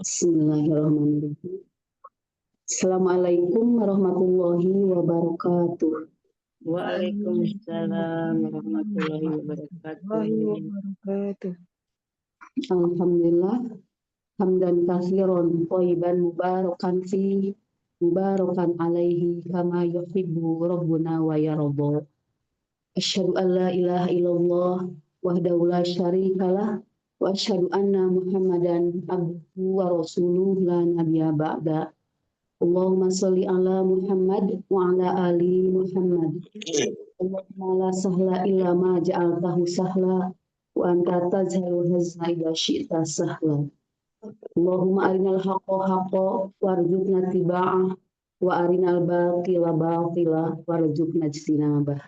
Bismillahirrahmanirrahim. Assalamualaikum warahmatullahi wabarakatuh. Waalaikumsalam warahmatullahi wabarakatuh. Alhamdulillah, hamdan katsiran thayyiban mubarakan fi mubarakan alaihi kama yuhibbu rabbuna wa yarda. Asyhadu an la ilaha illallah wahdahu la syarikalah wa asyhadu anna Muhammadan abduhu wa rasuluhu la nabiyya ba'da. Allahumma sholli ala Muhammad wa ala ali Muhammad. Allahumma la sahla illa ma ja'altahu sahla wa anta taj'alul hazna idza syi'ta sahla. Allahumma arinal haqqa haqqa warzuqna tiba'ah wa arinal batila batila warzuqna ijtinabah.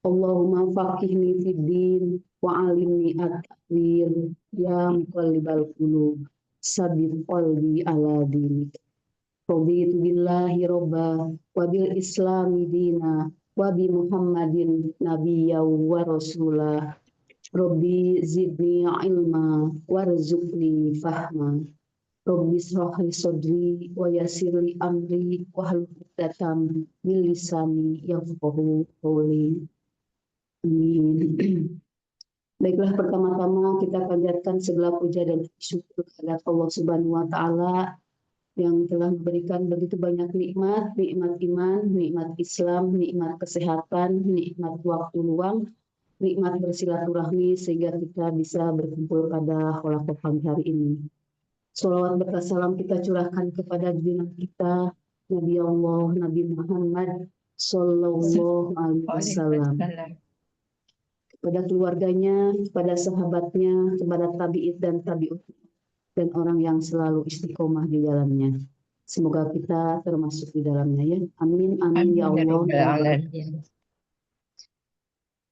Allahumma faqihni fid din wa alimni at-ta'wil ya muqallibal qulub sabbit qalbi ala dinik. Raditu billahi robba wa bil islami dina wa bi Muhammadin nabiyya wa rasulah. Rabbi zidni ilma warzuqni fahma. Rabbi shrah li sadri wa yassir li amri wahlul 'uqdatam min lisani yafqahu qawli. Amin. Baiklah, pertama-tama kita panjatkan segala puja dan syukur kepada Allah Subhanahu wa taala yang telah memberikan begitu banyak nikmat, nikmat iman, nikmat Islam, nikmat kesehatan, nikmat waktu luang, nikmat bersilaturahmi sehingga kita bisa berkumpul pada kholaqah pagi hari ini. Sholawat berkah salam kita curahkan kepada junjungan kita Nabi Allah Nabi Muhammad Sallallahu Alaihi Wasallam, kepada keluarganya, kepada sahabatnya, kepada tabi'in dan tabi'ut dan orang yang selalu istiqomah di dalamnya. Semoga kita termasuk di dalamnya ya. Amin amin ya Allah.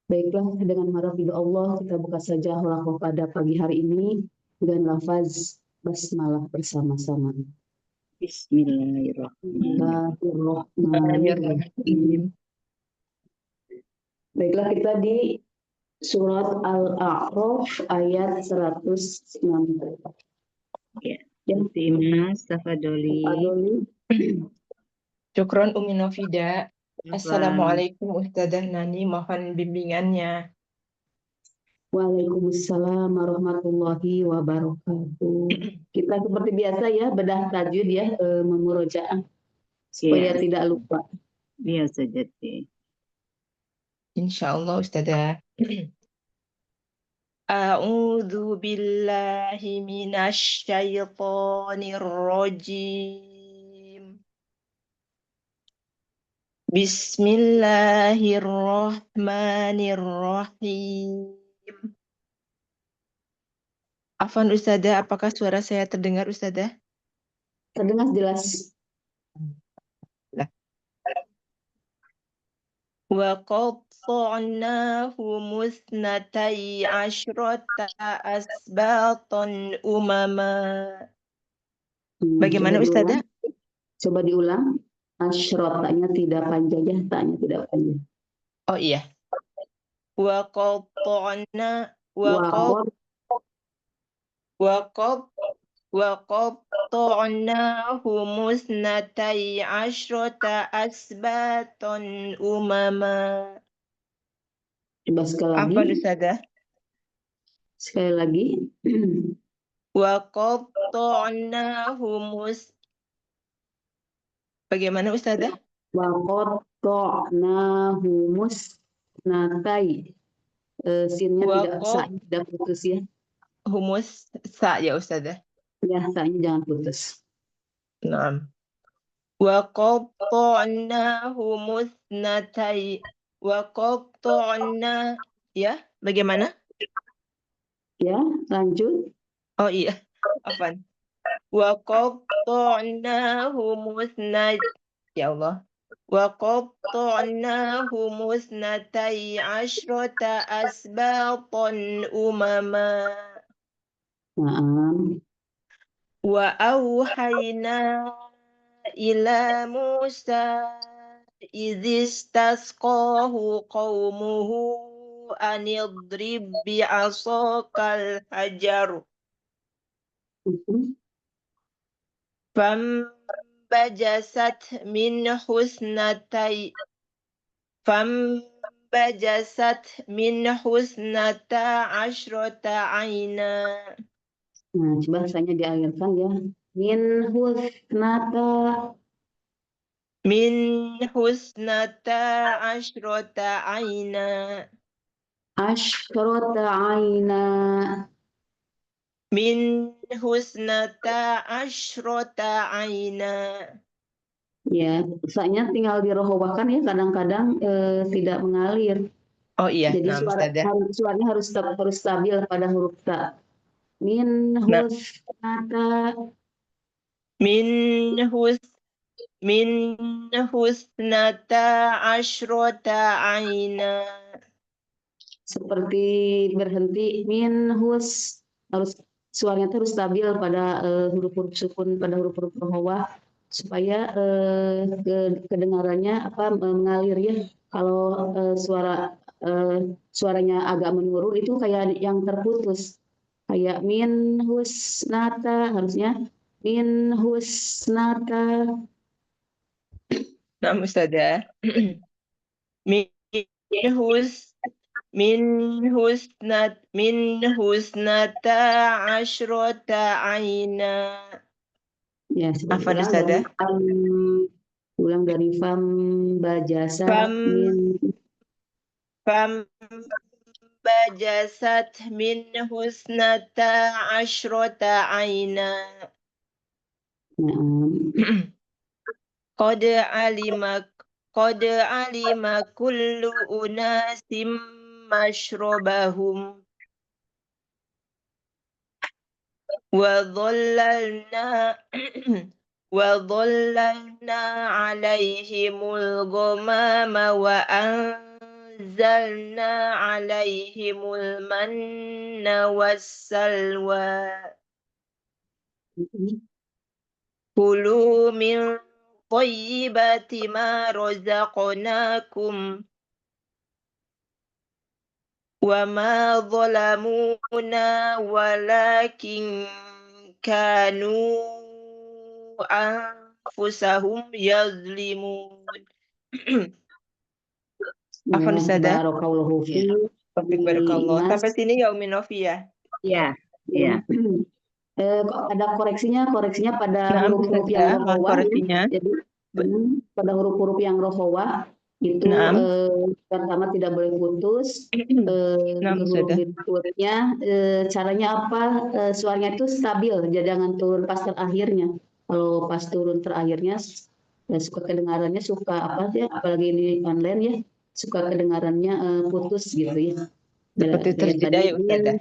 Baiklah, dengan harap ridho Allah kita buka saja kholaqah pada pagi hari ini dengan lafaz basmalah bersama-sama. Bismillahirrahmanirrahim. Baiklah, kita di surat Al-A'raf ayat 164. Ya, Mas Tafadoli. Syukron Umi Novida. Assalamualaikum Ustazah Nani, mohon bimbingannya. Waalaikumsalam warahmatullahi wabarakatuh. Kita seperti biasa ya, bedah tajwid ya, memurojaah supaya tidak lupa. Iya saja. Insyaallah Ustazah. A'udzu billahi minasy syaithanir rajim. Bismillahirrahmanirrahim. Afwan Ustazah, apakah suara saya terdengar Ustazah? Terdengar jelas. Wa qatta'nahu musnatai asyrata asbatan umama. Bagaimana Ustazah? Coba diulang. Asyrotanya tidak panjang ya, taknya tidak panjang. Oh iya. Wa qatta'nahu musnatai asyrata asbatan umama. Coba sekali lagi. Apa Ustazah? Sekali lagi. Wa qatta'nahu Bagaimana Ustazah? Wa qatta'nahu musnatai. Sinnya tidak putus ya. Humus sa ya Ustazah. Ya, sa-nya jangan putus. Naam. Wa qatta'nahu musnatai. Wa qatta'na, ya, bagaimana? Ya, lanjut. Oh iya, afwan. Wa qatta'nahu ya Allah. Wa qatta'nahu musnatai asyrata asbatan umama. Naam. Wa auhayna ila Musa idhistasqahu qaumuhu anidrib bi'asaqal hajar. فانبجست منه اثنتي فانبجست منه اثنتا عشرة عينا. Nah, coba rasanya dialirkan ya. Min husnata منه اثنتا عشرة عينا. asyrota aina. منه اثنتا عشرة عينا. Ya, soalnya tinggal dirohobahkan ya, kadang-kadang tidak mengalir. Oh iya, Jadi nah Ustazah. suaranya harus stabil pada huruf ta. Min Nah, husnata. منه اثنتا عشرة عينا. Seperti berhenti min harus suaranya itu harus stabil pada huruf-huruf sukun, pada huruf-huruf rohowah supaya kedengarannya mengalir ya. Kalau suaranya agak menurun itu kayak yang terputus. Kayak min husnata harusnya min husnata. Nah Ustazah. من husnata عشرة عينا. Ya, seperti Afwan Ustazah. ulang dari fam bajasa Fam min bajasat min husnata عشرة عينا. قد علم كل أناس مشربهم وظللنا عليهم الغمام وأنزلنا عليهم المن والسلوى كلوا من طيبات ما رزقناكم وما ظلمونا ولكن كانوا أنفسهم يظلمون. Afwan Ustazah. Barakallahu fi. Topik barakallah. Sampai sini ya Umi Novi ya. Ya, ya. Ada koreksinya pada Nah, huruf-huruf yang Ustazah, mohon rohowah ya. koreksinya. Jadi pada huruf-huruf yang rohowah itu Naam. pertama tidak boleh putus. Naam, Untuk huruf Ustazah. berikutnya caranya apa? Suaranya itu stabil, jangan turun pas terakhirnya. Kalau pas turun terakhirnya suka kedengarannya apalagi ini online ya, suka kedengarannya putus gitu ya. Seperti terjeda ya Ustazah.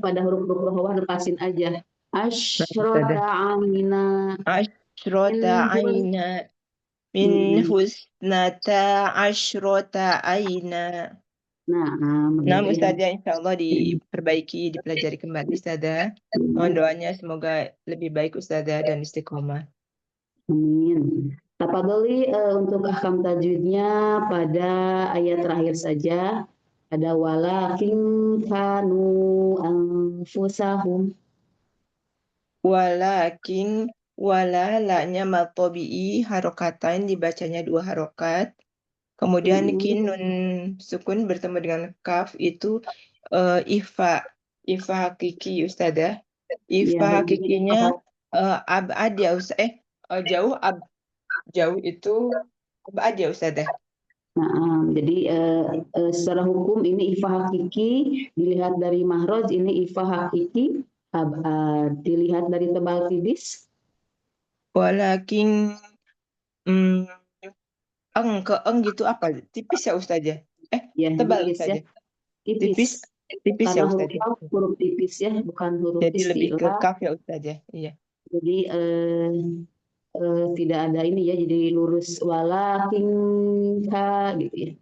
Pada huruf-huruf rohowah lepasin aja. Asyrota amina. Asyrota aina. Min husnata asyrota aina. Nah, Ustazah, insya Allah diperbaiki, dipelajari kembali Ustazah. Mohon doanya semoga lebih baik Ustazah dan istiqomah. Amin. Tafadholi untuk ahkam tajwidnya pada ayat terakhir saja. Ada walakin kanu anfusahum. Walakin wala la-nya matobi'i harokatain dibacanya 2 harokat. Kemudian kin nun sukun bertemu dengan kaf itu ifa hakiki Ustazah. Ifa hakikinya abad ya jauh itu abad ya Ustazah. Jadi secara hukum ini ifa hakiki, dilihat dari mahroj ini ifa hakiki, dilihat dari tebal tipis. Walakin eng gitu apa? Tipis ya Ustazah? Ya, Tebal tipis Ustazah. ya. Tipis Tipis ya karena Ustazah. huruf tipis ya, bukan huruf Jadi lebih ke istilah. kaf ya Ustazah. Iya. Jadi tidak ada ini ya, jadi lurus walakin ka gitu ya.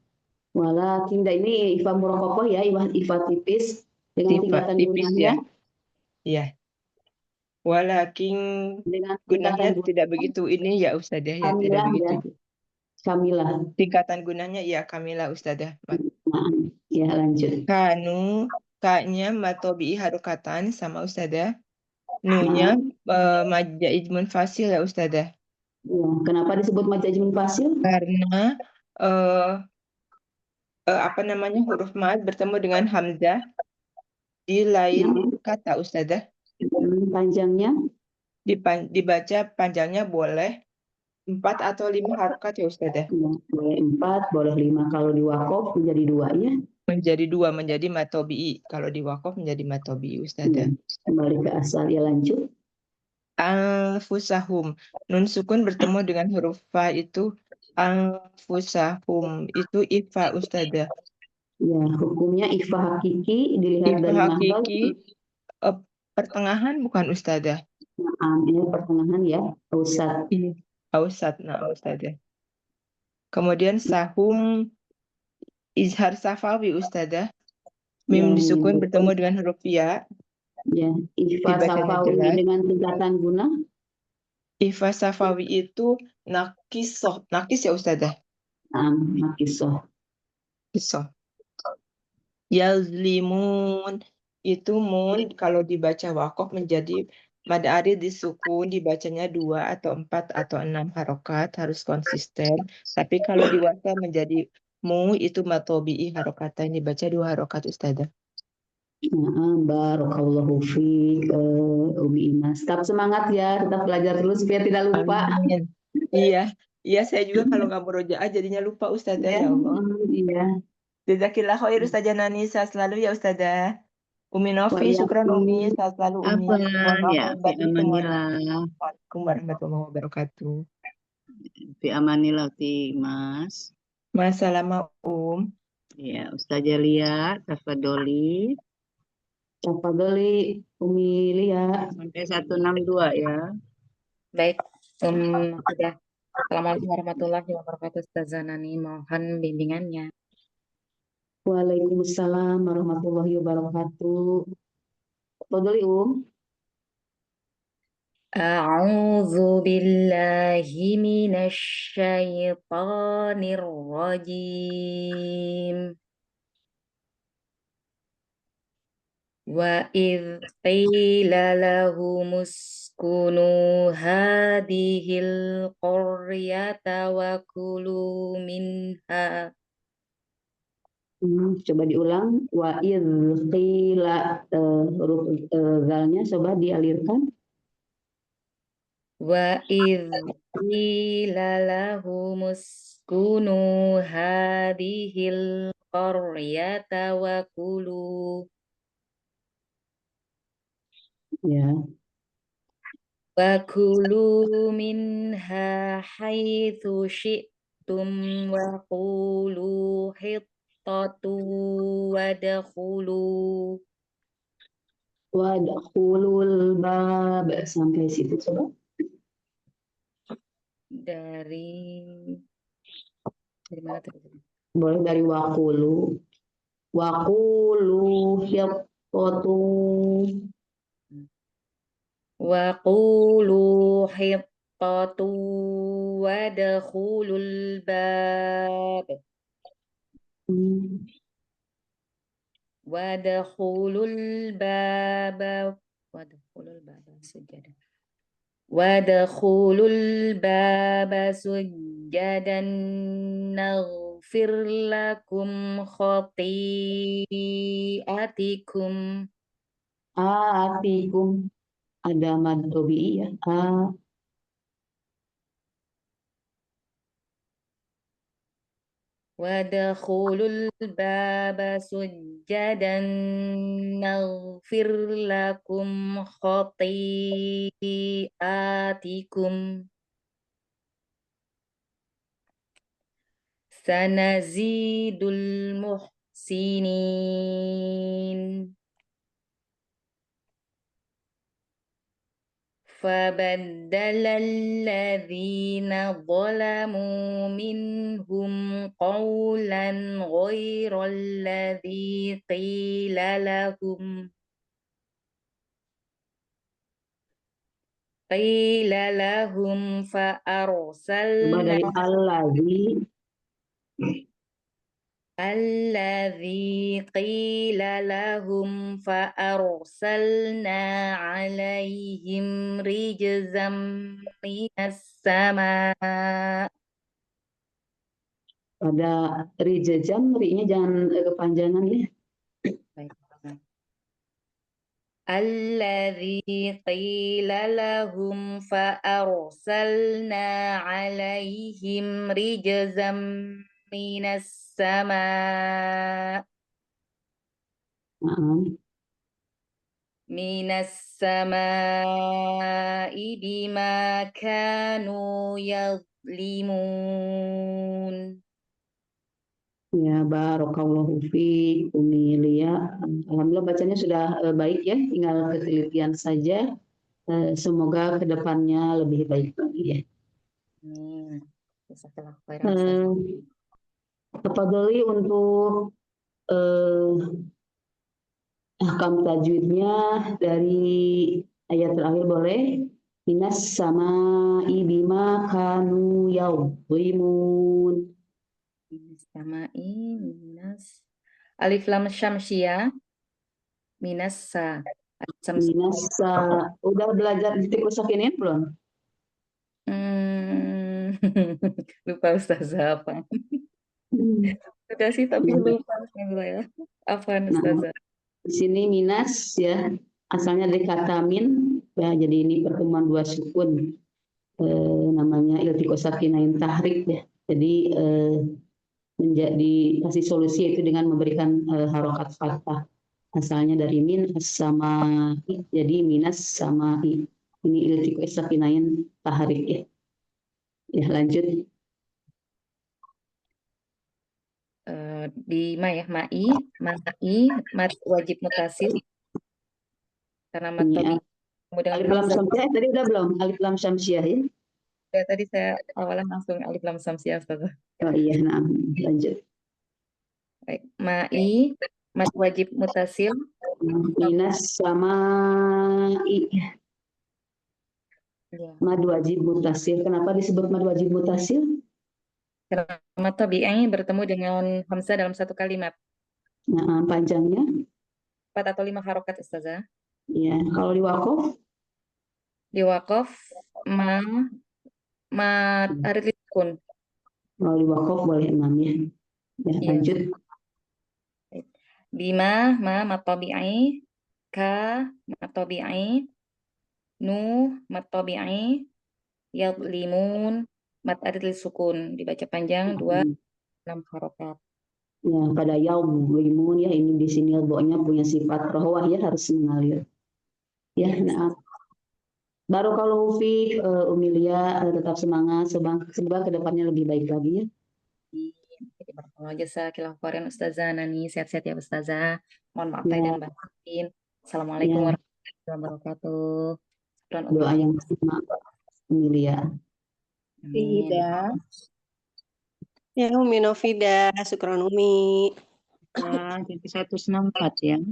Walakin ini ifa murakokoh ya, ifa tipis dengan tingkatan Tipis gunanya. ya. Iya. Walakin Dengan gunanya tingkatan tidak begitu ini ya Ustazah ya, tidak begitu. Kamilah. Tingkatan gunanya ya Kamilah Ustazah. Nah, ya lanjut. Kanu, ka-nya matobi'i harokatan sama Ustazah. Nunya Maaf. majaz munfasil ya Ustazah. Ya, kenapa disebut majazul fasil? Karena eh, apa namanya huruf mad bertemu dengan hamzah di lain Nah, kata Ustazah. panjangnya Dibaca panjangnya boleh 4 atau 5 harokat ya Ustazah. ya, boleh 4, boleh 5. Kalau di wakof menjadi 2 ya. Menjadi 2 menjadi matobi'i. Kalau di wakaf menjadi matobi'i Ya, Ustazah. kembali ke asal ya, lanjut. Anfusahum. Nun sukun bertemu dengan huruf fa itu anfusahum. Itu ifa Ustazah. Ya, hukumnya ikhfa hakiki dilihat Ifa dari mahfaz. hakiki pertengahan bukan Ustazah. Ini pertengahan ya, Ustaz. Iya. Ausat, nah Ustazah. Kemudian sahum izhar safawi Ustazah. Ya, Mim disukun menyebutkan bertemu dengan huruf ya. ya, ikhfa Dibacanya safawi jelas. dengan tingkatan guna. Ifa safawi itu nakisoh. Nakis ya Ustazah. Makisah. Kisoh. Yazlimun itu mun kalau dibaca wakof menjadi mad arid disukun dibacanya 2 atau 4 atau 6 harokat harus konsisten. Tapi kalau di wasal menjadi mu itu matobi'i harokatan dibaca 2 harokat Ustazah. Barakallahu fiik, Umi Imas. Tetap semangat ya, tetap belajar terus biar tidak lupa. Amin. Iya, iya saya juga kalau nggak murojaah jadinya lupa Ustazah Ya, ya Allah. iya. Jazakillah khair Ustazah Nani, sehat selalu ya Ustazah. Umi Wa Novi, syukran iyyakum. Umi, sehat selalu Umi. Apa Mohon maaf ya, lahir fi batin semuanya. amanillah, Assalamualaikum warahmatullahi wabarakatuh. fi amanillah ti Mas. Wassalamualaikum. Ya, Ustazah Lia, tafadholi Tafadholi Umi Lia. sampai 162 ya. Baik, sudah. Assalamualaikum warahmatullahi wabarakatuh. Ustazah Nani, mohon bimbingannya. Waalaikumsalam warahmatullahi wabarakatuh. Tafadholi A'udzu billahi minasy syaithanir rajim. Wa idz qila lahum uskunu hadhil qaryata wa kulu minha. Coba diulang. Wa idz qila, huruf zalnya coba dialirkan. Wa idz qila lahum uskunu hadhil qaryata wa kulu Ya. minha haitsu syi'tum wa qulu hittatu Wadkhulul bab, sampai situ coba. dari mana tadi? Boleh dari waqulu. Waqulu hiqqatu. Wa qulu hittatu wadkhulul bab Hmm, wadkhulul baba sujada wadkhulul baba sujadan naghfir lakum khati'atikum Atikum, ada mad tobi'i ya. wadkhulul baba sujadan naghfir lakum khati'atikum sanazidul muhsinin فبدل الذين ظلموا منهم قولا غير الذي قيل لهم Coba dari فأرسلنا allazi. Alladzi qila lahum fa'arsalna alaihim rijzam minas sama. Pada rijajam, ri-nya jangan kepanjangan ya. Baik. Alladzi qila lahum fa'arsalna alaihim rijzam minas sama. Nah, Minas samai bima kanu yadlimun. ya, barakallahu fiik Umi Lia. Alhamdulillah bacanya sudah baik ya, tinggal ketelitian saja. Semoga kedepannya lebih baik lagi ya. Amin. Jazakallahu khairan, Ustazah. Tafadholi untuk ahkam tajwidnya dari ayat terakhir boleh. Minas sama'i bima kanu yadhlimun. Minas samai minas alif lam syamsiyah minas sa. Alif syamsiyah. Minasa. Udah belajar titik sakinin belum? Lupa Ustazah apa. Sudah sih tapi lupa ya. Afwan Nah, Ustazah. di sini minas ya, asalnya dari kata min, ya jadi ini pertemuan dua sukun, namanya iltiqo sakinain tahrik ya. Jadi menjadi kasih solusi yaitu dengan memberikan harokat fathah. Asalnya dari min sama jadi minas sama ini iltiqo sakinain tahrik ya. Ya lanjut. Di mai, mat wajib mutasil karena mat Ini tabi kemudian alif lam syamsiah tadi udah belum? Alif lam syamsiah ya? ya, tadi saya awalan langsung alif lam syamsiah Ustazah. Oh iya, nah lanjut. Baik. Mat wajib mutasil Minas sama ya. mad wajib mutasil. Kenapa disebut mad wajib mutasil? Karena mat tabi'i bertemu dengan hamzah dalam satu kalimat. Nah, panjangnya 4 atau 5 harokat Ustazah. ya. Kalau di wakof Di waqaf mat arid sukun. kalau di wakof boleh 6 ya. Ya, Iya. lanjut. Bima mat tabi'i, ka mat tabi'i, nu mat tabi'i, yadlimun mat arid sukun, dibaca panjang 2 6 harokat. Ya, pada yaum limun ya, ini di sini boknya punya sifat rohwah ya, harus mengalir. Ya, nah. Baru kalau Ufik, Umi Lia tetap semangat, semoga kedepannya lebih baik lagi ya. Jazakallahu khairan Ustazah Nani, sehat-sehat ya Ustazah. Mohon maaf lahir Ya. dan batin. Assalamualaikum Ya. warahmatullahi wabarakatuh. Syukran Doa Umi. yang sama Umi Lia. Amin. Ya, Umi Novida, syukron Umi. Ya, jadi 164 ya.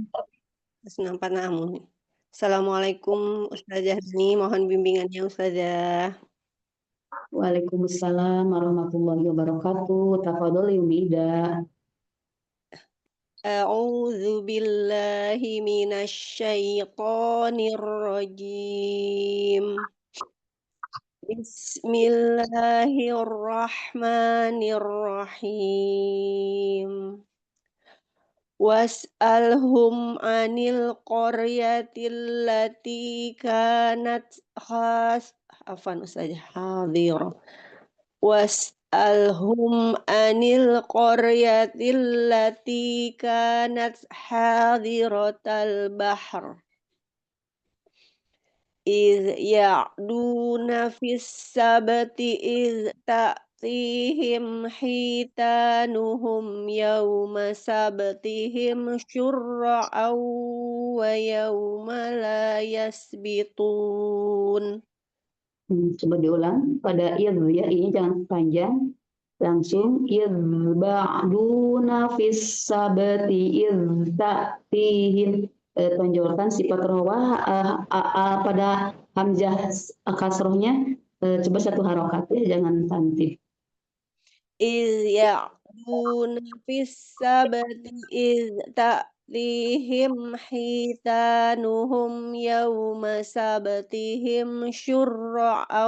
164 namun. Assalamualaikum Ustazah Dani, mohon bimbingannya Ustazah. Waalaikumsalam warahmatullahi wabarakatuh. Tafadholi Umi Ida. A'udzu billahi minasyaitonir rajim. Bismillahirrahmanirrahim. Was'alhum anil qaryatil lati kanat hadira. Was'alhum anil qaryatil lati kanat hadiratal bahr. Iz ya'duna fis sabti iz ta'tihim hitanuhum yawma sabtihim syurra'aw wa yawma la yasbitun. Coba diulang pada idh ya, ini jangan panjang. Langsung idh ba'duna fis sabti idh ta'tihim. Tonjolkan sifat rohwah pada hamzah kasrohnya, coba satu harokat ya, jangan tantib. Iz يعدون في السبت إذ تأتيهم حيتانهم يوم سبتهم شرعا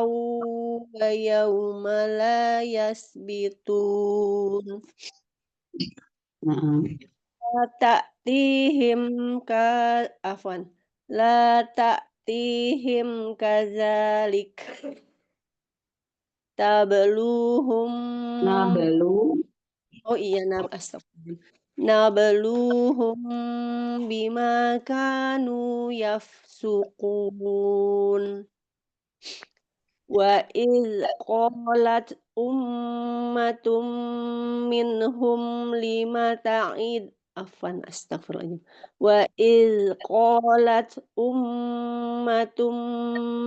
ويوم لا يسبتون Nah, لا تأتيهم عفوا لا تأتيهم كذلك تبلوهم belum. Oh iya, astagfirullah. Nabluhum bima kanu yafsukun. Wa iz qalat ummatum minhum lima ta'id. Astagfirullahaladzim. Wa iz qalat ummatum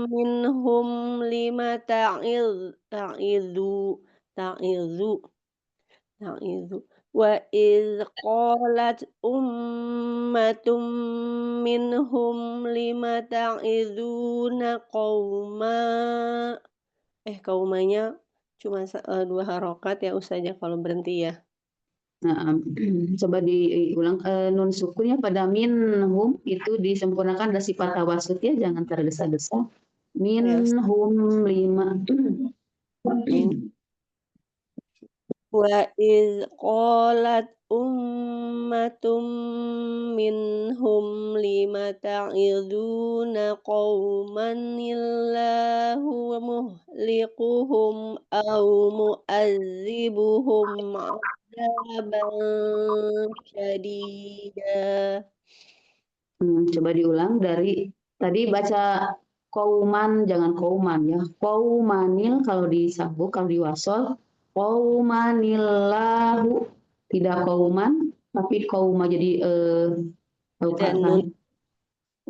minhum lima ta'idhu. Na'izu. Wa iz qalat ummatum minhum lima ta'iduna qaumanya cuma 2 harokat ya Ustazah kalau berhenti ya. Nah, coba diulang nun sukunnya pada minhum itu disempurnakan ada sifat tawasud ya, jangan tergesa-gesa. Ya, Ustaz. Minhum 5. Wa iz qalat ummatum minhum lima ta'iduna qauman illahu muhlikuhum aw mu'adzibuhum adzaban syadida. Coba diulang dari tadi baca kauman, jangan kauman ya. Kaumanil kalau disambung, kalau diwasol, kaumanillahu. Tidak kauman, tapi kauma jadi Ada nun.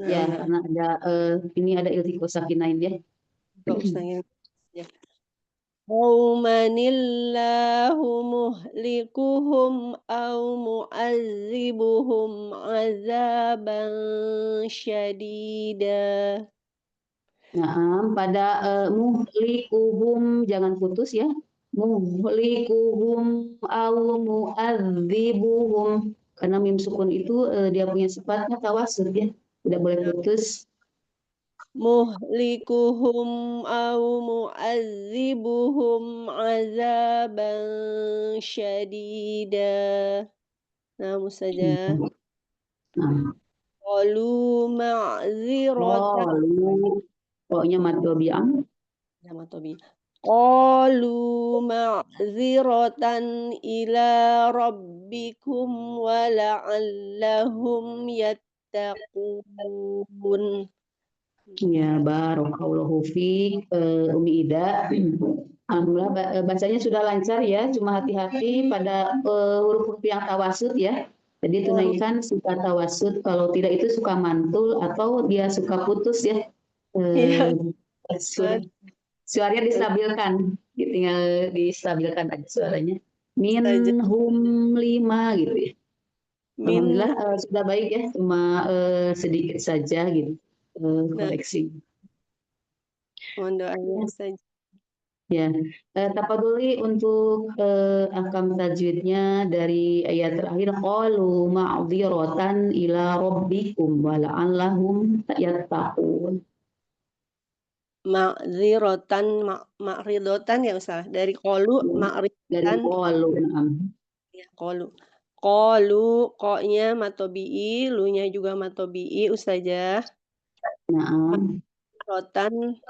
ya, Nah, karena ada ini ada iltiqo sakinain ya. Kak Ustazah. Ya. Qaumanillahu muhlikuhum aw mu'adzibuhum azaban syadida. Nah, pada muhlikuhum jangan putus ya. Muhlikuhum au mu'adzibuhum. Karena mim sukun itu dia punya sifatnya tawasud ya. Tidak boleh putus. Muhlikuhum aw mu'adzibuhum azaban syadida. Nah, Ustazah. Nah, Qalu ma'ziratan. qalu pokoknya mad dobi'ah. Sama Tobi. Qalu ma'ziratan ila rabbikum wa la'allahum yattaqun. Ya, barakallahu fiik Umi Ida. Alhamdulillah bacanya sudah lancar ya, cuma hati-hati pada huruf-huruf yang tawasud ya. Jadi tunaikan sifat tawasud, kalau tidak itu suka mantul atau dia suka putus ya. Iya. Suaranya distabilkan, tinggal distabilkan aja suaranya. Saja. Minhum 5 gitu ya. Alhamdulillah sudah baik ya, cuma sedikit saja gitu koreksi. Mohon doanya saja. Ya, tafadholi untuk ahkam tajwidnya dari ayat terakhir qalu ma'dziratan ila rabbikum wa la'allahum yattaqun. Ma'ridotan ya Ustaz. Dari qalu Dari ma'ridotan. qalu, na'am. Ya, qalu. Qalu ko-nya matobi'i, lu-nya juga matobi'i Ustazah. Na'am. Rotan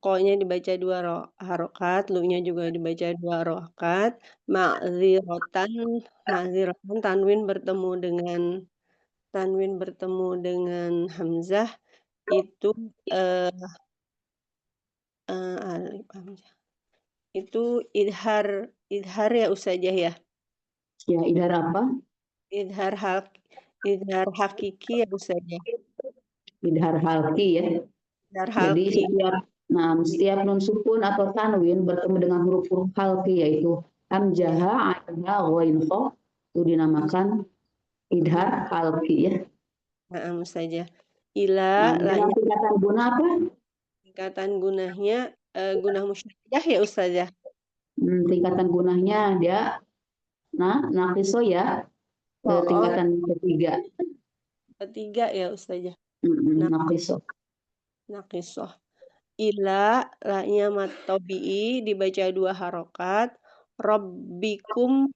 ko-nya dibaca 2 harokat, lu-nya juga dibaca 2 harokat. Ma'ziratan tanwin bertemu dengan hamzah itu alif hamzah. Itu idhar ya Ustazah ya. Ya, idhar apa? Idhar hakiki ya Ustazah. Idhar halki ya. Idhar Jadi halki. setiap nun sukun atau tanwin bertemu dengan huruf-huruf halki yaitu hamzah, ainha, ghain, kha itu dinamakan idhar halki ya. Nah, Ustazah. Ila Dengan tingkatan guna apa? tingkatan gunahnya gunah musyadah ya Ustazah. Tingkatan gunahnya dia Nah, naqiso ya, Oh, tingkatan ketiga. ketiga ya Ustazah. Naqiso. Naqisoh. Ila, la-nya mad tabi'i dibaca 2 harokat. Rabbikum,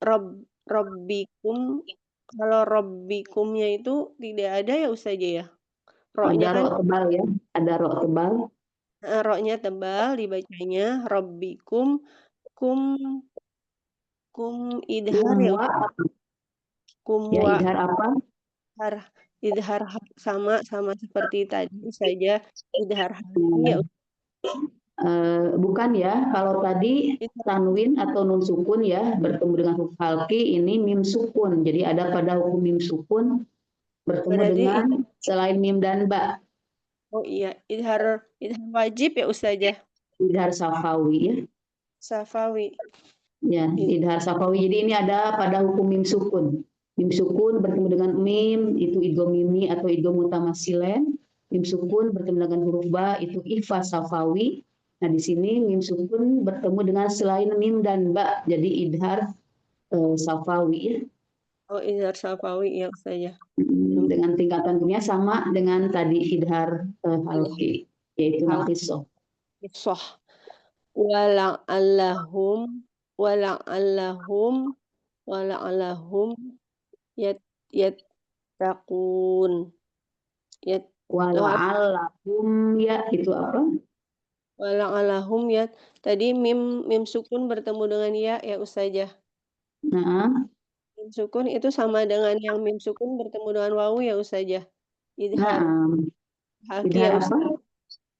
rabbikum. Kalau rabbikumnya itu tidak ada ya Ustazah ya? Ro-nya Ada kan, ro tebal ya, ada ro tebal. ro-nya tebal dibacanya rabbikum, kum idhar ya, Kumwa, kum ya wa idhar apa? idhar sama seperti tadi saja idhar halki ya Bukan ya, kalau tadi tanwin atau nun sukun ya bertemu dengan huruf halki, ini mim sukun. Jadi ada pada hukum mim sukun bertemu berarti dengan selain mim dan ba, oh iya idhar wajib ya Ustazah idhar safawi ya. Safawi. Ya, idhar safawi. Jadi ini ada pada hukum mim sukun. Mim sukun bertemu dengan mim, itu idgham mimi atau idgham mutamasilen. Mim sukun bertemu dengan huruf ba, itu ikhfa safawi. Nah, di sini mim sukun bertemu dengan selain mim dan ba, jadi idhar safawi ya. Oh idhar Safawi ya Ustazah. Dengan tingkatan hukumnya sama dengan tadi idhar halki, yaitu naqisoh. Soh. Wala'allahum wala'allahum yattaqun. Wala'allahum ya, itu apa? Wala'allahum tadi mim sukun bertemu dengan ya Ustazah. Nah, Mim sukun itu sama dengan yang mim sukun bertemu dengan wawu ya Ustazah. Idhar nah, halki idhar ya apa? Ustazah.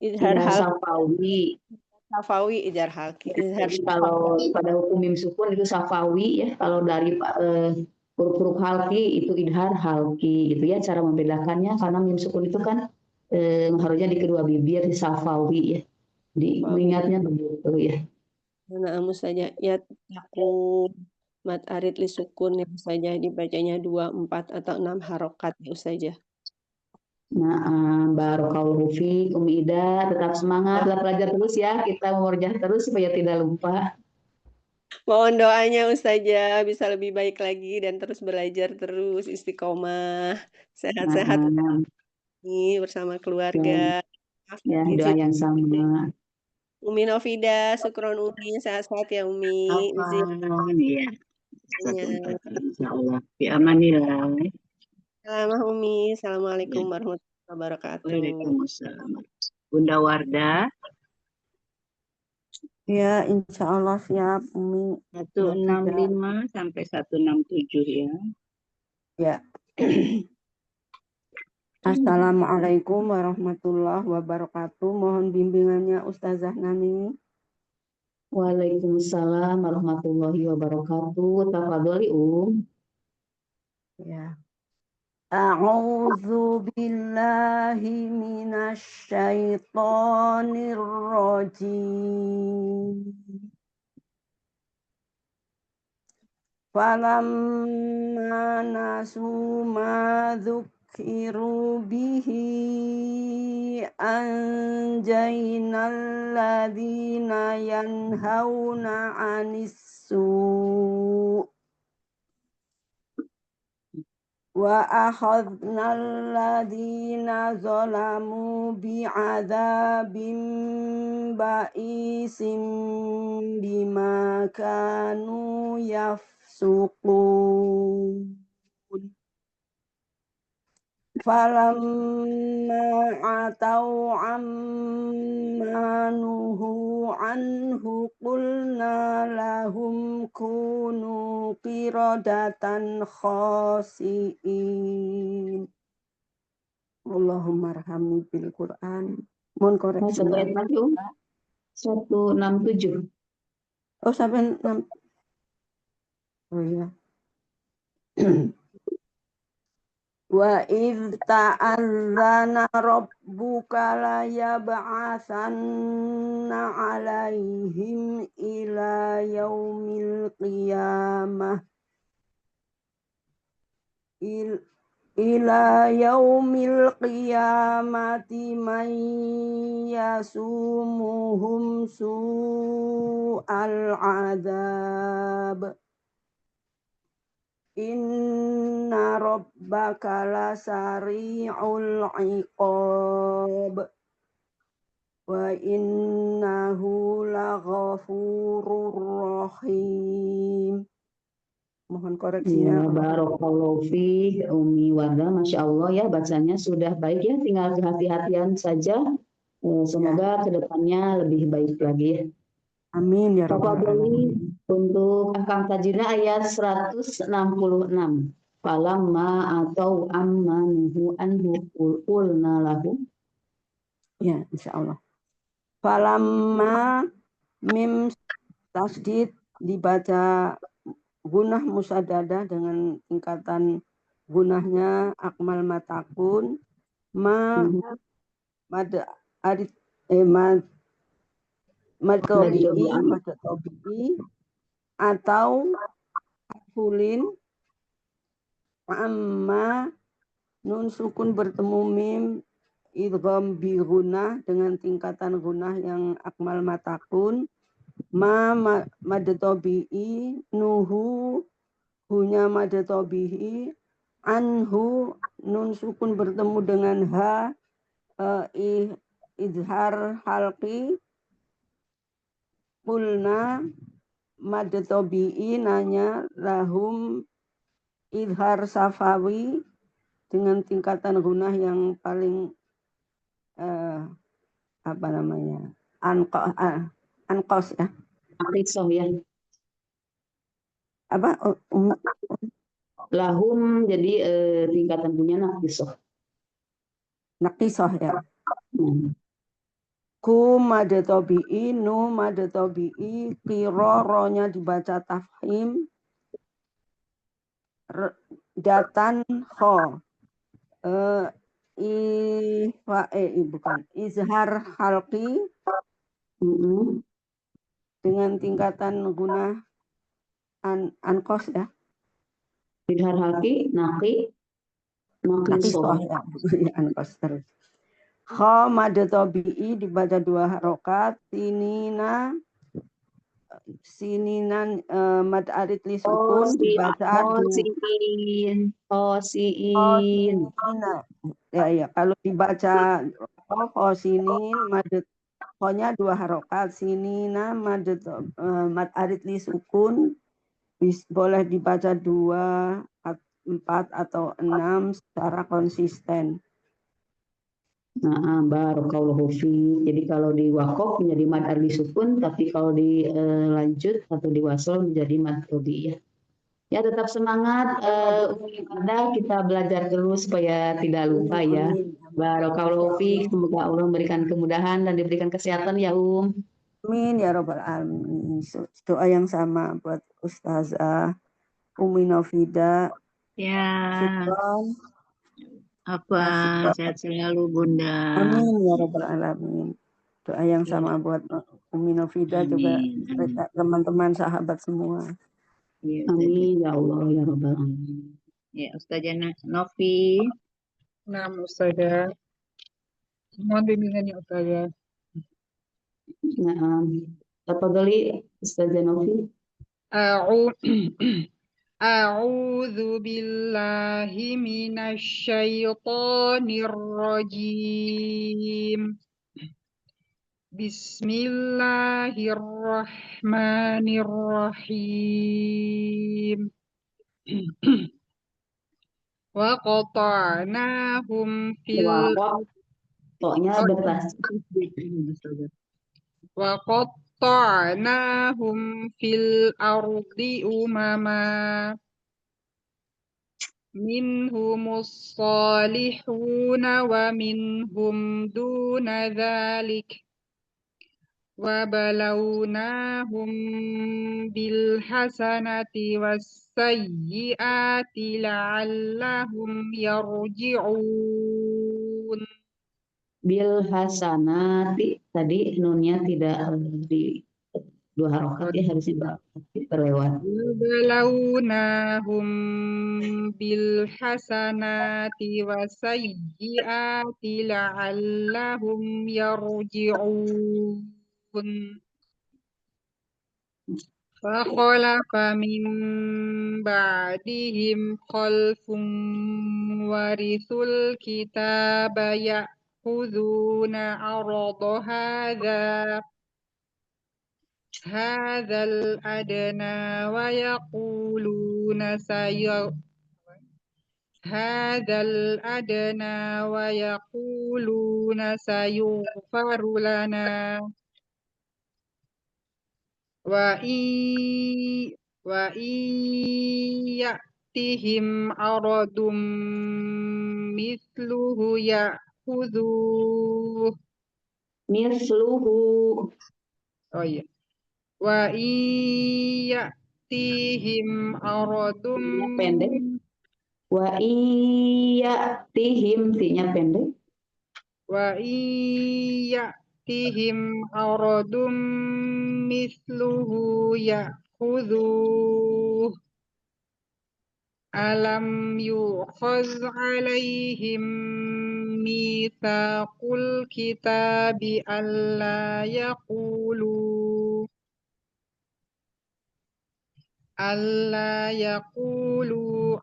Idhar Idhar halki safawi. Safawi idhar halki. Idhar Jadi kalau pada hukum mim sukun itu safawi ya, kalau dari huruf-huruf halki itu idhar halki gitu ya, cara membedakannya karena mim sukun itu kan harusnya di kedua bibir safawi ya. Jadi mengingatnya begitu ya. Nah, Ustazah yattaqun. Mat arid li sukun ya Ustazah dibacanya 2, 4 atau 6 harokat ya Ustazah. Nah, barakallahu fiik Umi Ida, tetap semangat, tetap belajar terus ya, kita memurjah terus supaya tidak lupa. Mohon doanya Ustazah bisa lebih baik lagi dan terus belajar terus istiqomah. Sehat-sehat Nah, nih bersama keluarga. ya doa yang sama. Umi Novida, syukron Umi, sehat-sehat ya Umi. Afwan, ya. Ziarahnya. Insyaallah. Fi amanillah. Salamah Umi. Ya. Assalamualaikum warahmatullahi wabarakatuh. Waalaikumsalam. Bunda Wardah, Ya, insya Allah siap, Umi. 165 sampai 167 ya. Ya. Assalamualaikum warahmatullahi wabarakatuh. Mohon bimbingannya Ustazah Nani. Waalaikumsalam warahmatullahi wabarakatuh. Tafadholi Ya. A'udzu billahi minasy syaithanir rajim. Falamma nasu ma dzukiru bihi anjaynal ladzina yanhauna 'anis su' wa akhadnal ladzina zalamu bi'adzabim ba'isin bima kanu yafsuqun. Falamma atau amma nuhu anhu qulna lahum kunu qiradatan khasi'in. Allahumma arhamni bil Qur'an. Mohon koreksi. Satu ayat lagi 167. Oh sampai 6. Oh ya. Wa idh ta'adzana rabbuka la yab'atsanna 'alaihim ila yaumil qiyamah man yasumuhum su'al 'adzab Inna rabbaka lasari'ul iqab wa innahu laghafurur rahim. Mohon Ya, koreksinya. barakallahu fiik Umi Wardah, Masya Allah ya bacanya sudah baik ya, tinggal kehati-hatian saja. Semoga kedepannya lebih baik lagi ya. Amin ya rabbal Tafadholi alamin. untuk Akang Tajina ayat 166. Falamma atau amma nuhu anhu qulna lahu. Ya, insyaallah. Falamma mim tasdid dibaca gunah musaddadah dengan tingkatan gunahnya akmal matakun ma mad adit mad tobi'i atau hulin amma nun sukun bertemu mim idgham bi gunah dengan tingkatan gunah yang akmal matakun mad tobi'i nuhu hunya mad tobi'i anhu nun sukun bertemu dengan ha izhar halqi qulna mad tobi'i nanya lahum izhar safawi dengan tingkatan gunah yang paling apa namanya anqas ya Aqisah ya. apa Lahum jadi tingkatan punya naqisah. naqisah ya Hmm. ku mad tobi'i nu mad tobi'i qira ronya dibaca tafhim datan kho bukan izhar halqi dengan tingkatan guna anqas ya Izhar halqi naqisah naqisah. ya anqas terus kha mad tabi'i dibaca 2 harokat sininan mad arid li sukun dibaca Hosiin. ya kalau dibaca khosinin mad khonya 2 harokat sinina mad arid li sukun boleh dibaca 2, 4 atau 6 secara konsisten. Nah, barakallahu fi. Jadi kalau di wakof menjadi mad arli sukun, tapi kalau dilanjut atau diwasol menjadi mad tobi ya. Ya tetap semangat Umi Wardah, kita belajar terus supaya tidak lupa ya. Barakallahu fi. Semoga Allah memberikan kemudahan dan diberikan kesehatan ya Amin ya rabbal alamin. Doa yang sama buat Ustazah Umi Novida. Ya, Syukron. apa sehat selalu Bunda. Amin ya rabbal alamin. Doa yang sama buat Umi Novida juga teman-teman sahabat semua. Ya, Amin ya Allah ya rabbal alamin. ya Ustazah Novi. Nah, Ustazah. Mohon bimbingannya Ustazah. Nah, tafadhali Ustazah Novi. A'udzu billahi minasyaitonir rajim. Bismillahirrahmanirrahim. Wa qata'nahum fil Pokoknya betas. wa qatta'nahum fil ardi umama minhumus salihuna wa minhum duna dzalik wa balawnahum bil hasanati was sayyiati la'allahum yarji'un. Bil hasanati tadi nunnya tidak di 2 harokat ya, harusnya terlewat. Balawnahum bil hasanati wa sayyiati la'allahum yarji'un. فخلف من بعدهم خلف ورثوا الكتاب يأخذون عرض هذا الأدنى ويقولون سيغفر لنا وإن يأتهم عرض مثله يأخذوه Misluhu. Oh iya. وإن يأتهم عرض T-nya pendek. Wa iyatihim. T-nya pendek. وإن يأتهم عرض مثله يأخذوه ألم يؤخذ عليهم ميثاق الكتاب ألا يقولوا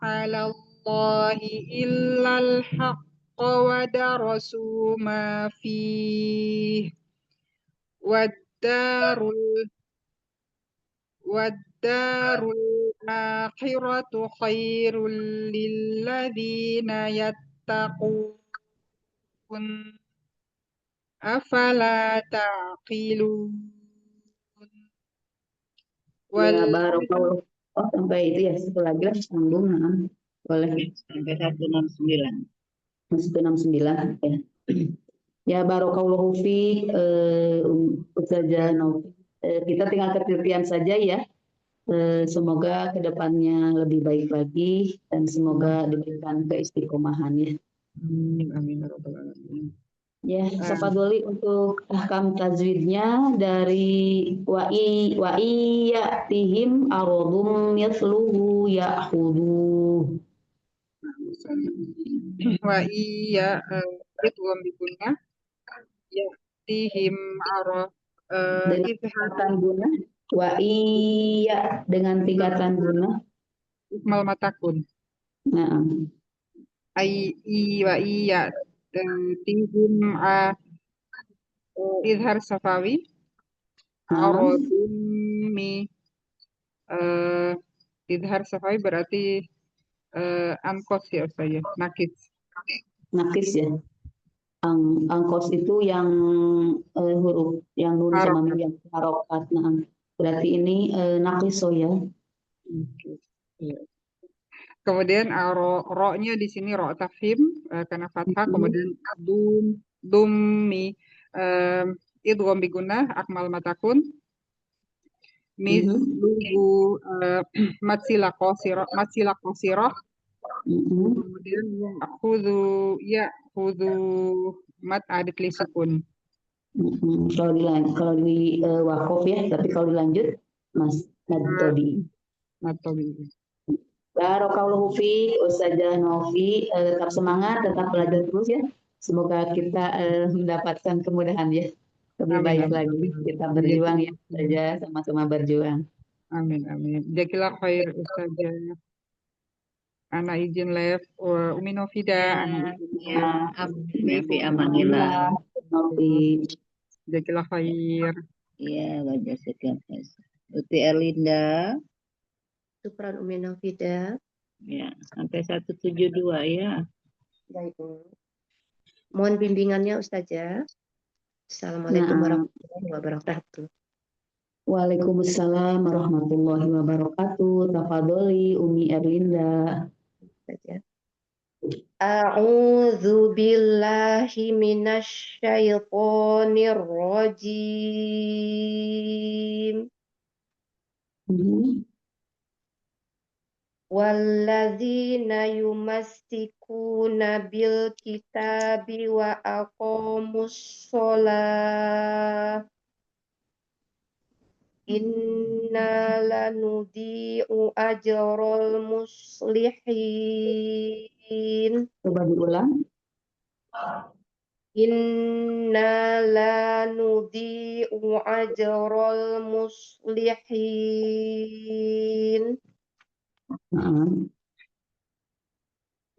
على الله إلا الحق ودرسوا ما فيه والدار الآخرة خير للذين يتقون أفلا تعقلون Ya, barakallah. Oh, sampai itu ya. Satu lagi lah. Sambung. Boleh. Sampai 169. Masuk ke 69. Ya. Ya, barakallahu fiik, Ustazah Novi. Kita tinggal ketertiban saja ya. Semoga kedepannya lebih baik lagi dan semoga diberikan keistiqomahan ya. Amin ya rabbal alamin. Ya, tafadholi untuk ahkam tajwidnya dari wa iyatihim aradum yasluhu ya'khudhu. Wa iya itu bikunnya yatihim ara Dengan izhar tingkatan guna wa iya dengan tingkatan guna. ikmal matakun Nah, wa iya tihim izhar safawi aradum mi izhar safawi berarti angkos ya Ustaz ya, nakis. nakis ya. Angkos itu yang huruf yang nun sama mim yang harokat. Nah, berarti ini nakiso ya. Iya. Kemudian ro-nya di sini ro tafhim karena fathah, kemudian dummi idgham bigunah akmal matakun misluhu matsila qasirah kemudian ya'khudhu mat adit li sukun. Kalau di wakof ya, tapi kalau dilanjut mas Nadtobi. Barakallahu fiik Ustazah Novi, tetap semangat, tetap belajar terus ya. Semoga kita mendapatkan kemudahan ya. Lebih Amin, baik amin. lagi kita berjuang ya saja, sama-sama berjuang. Amin amin. Jazakallah khair Ustazah. Ana izin live Umi Novida. Ana izin Ya, fi amanillah. Novi. Jazakallah khair. Iya, wajah sekian. Uti Erlinda. Syukran Umi Novida. Ya, sampai 172 ya. Baik. Mohon bimbingannya Ustazah. Assalamualaikum warahmatullahi wabarakatuh. Waalaikumsalam warahmatullahi wabarakatuh. Tafadholi Umi Erlinda. A'udzu billahi minasy syaithanir rajim. Walladzina yumassikuna bil kitabi wa aqamus shalah inna lanudi'u ajral muslihin. Coba diulang. Inna la nudi'u ajral muslihin.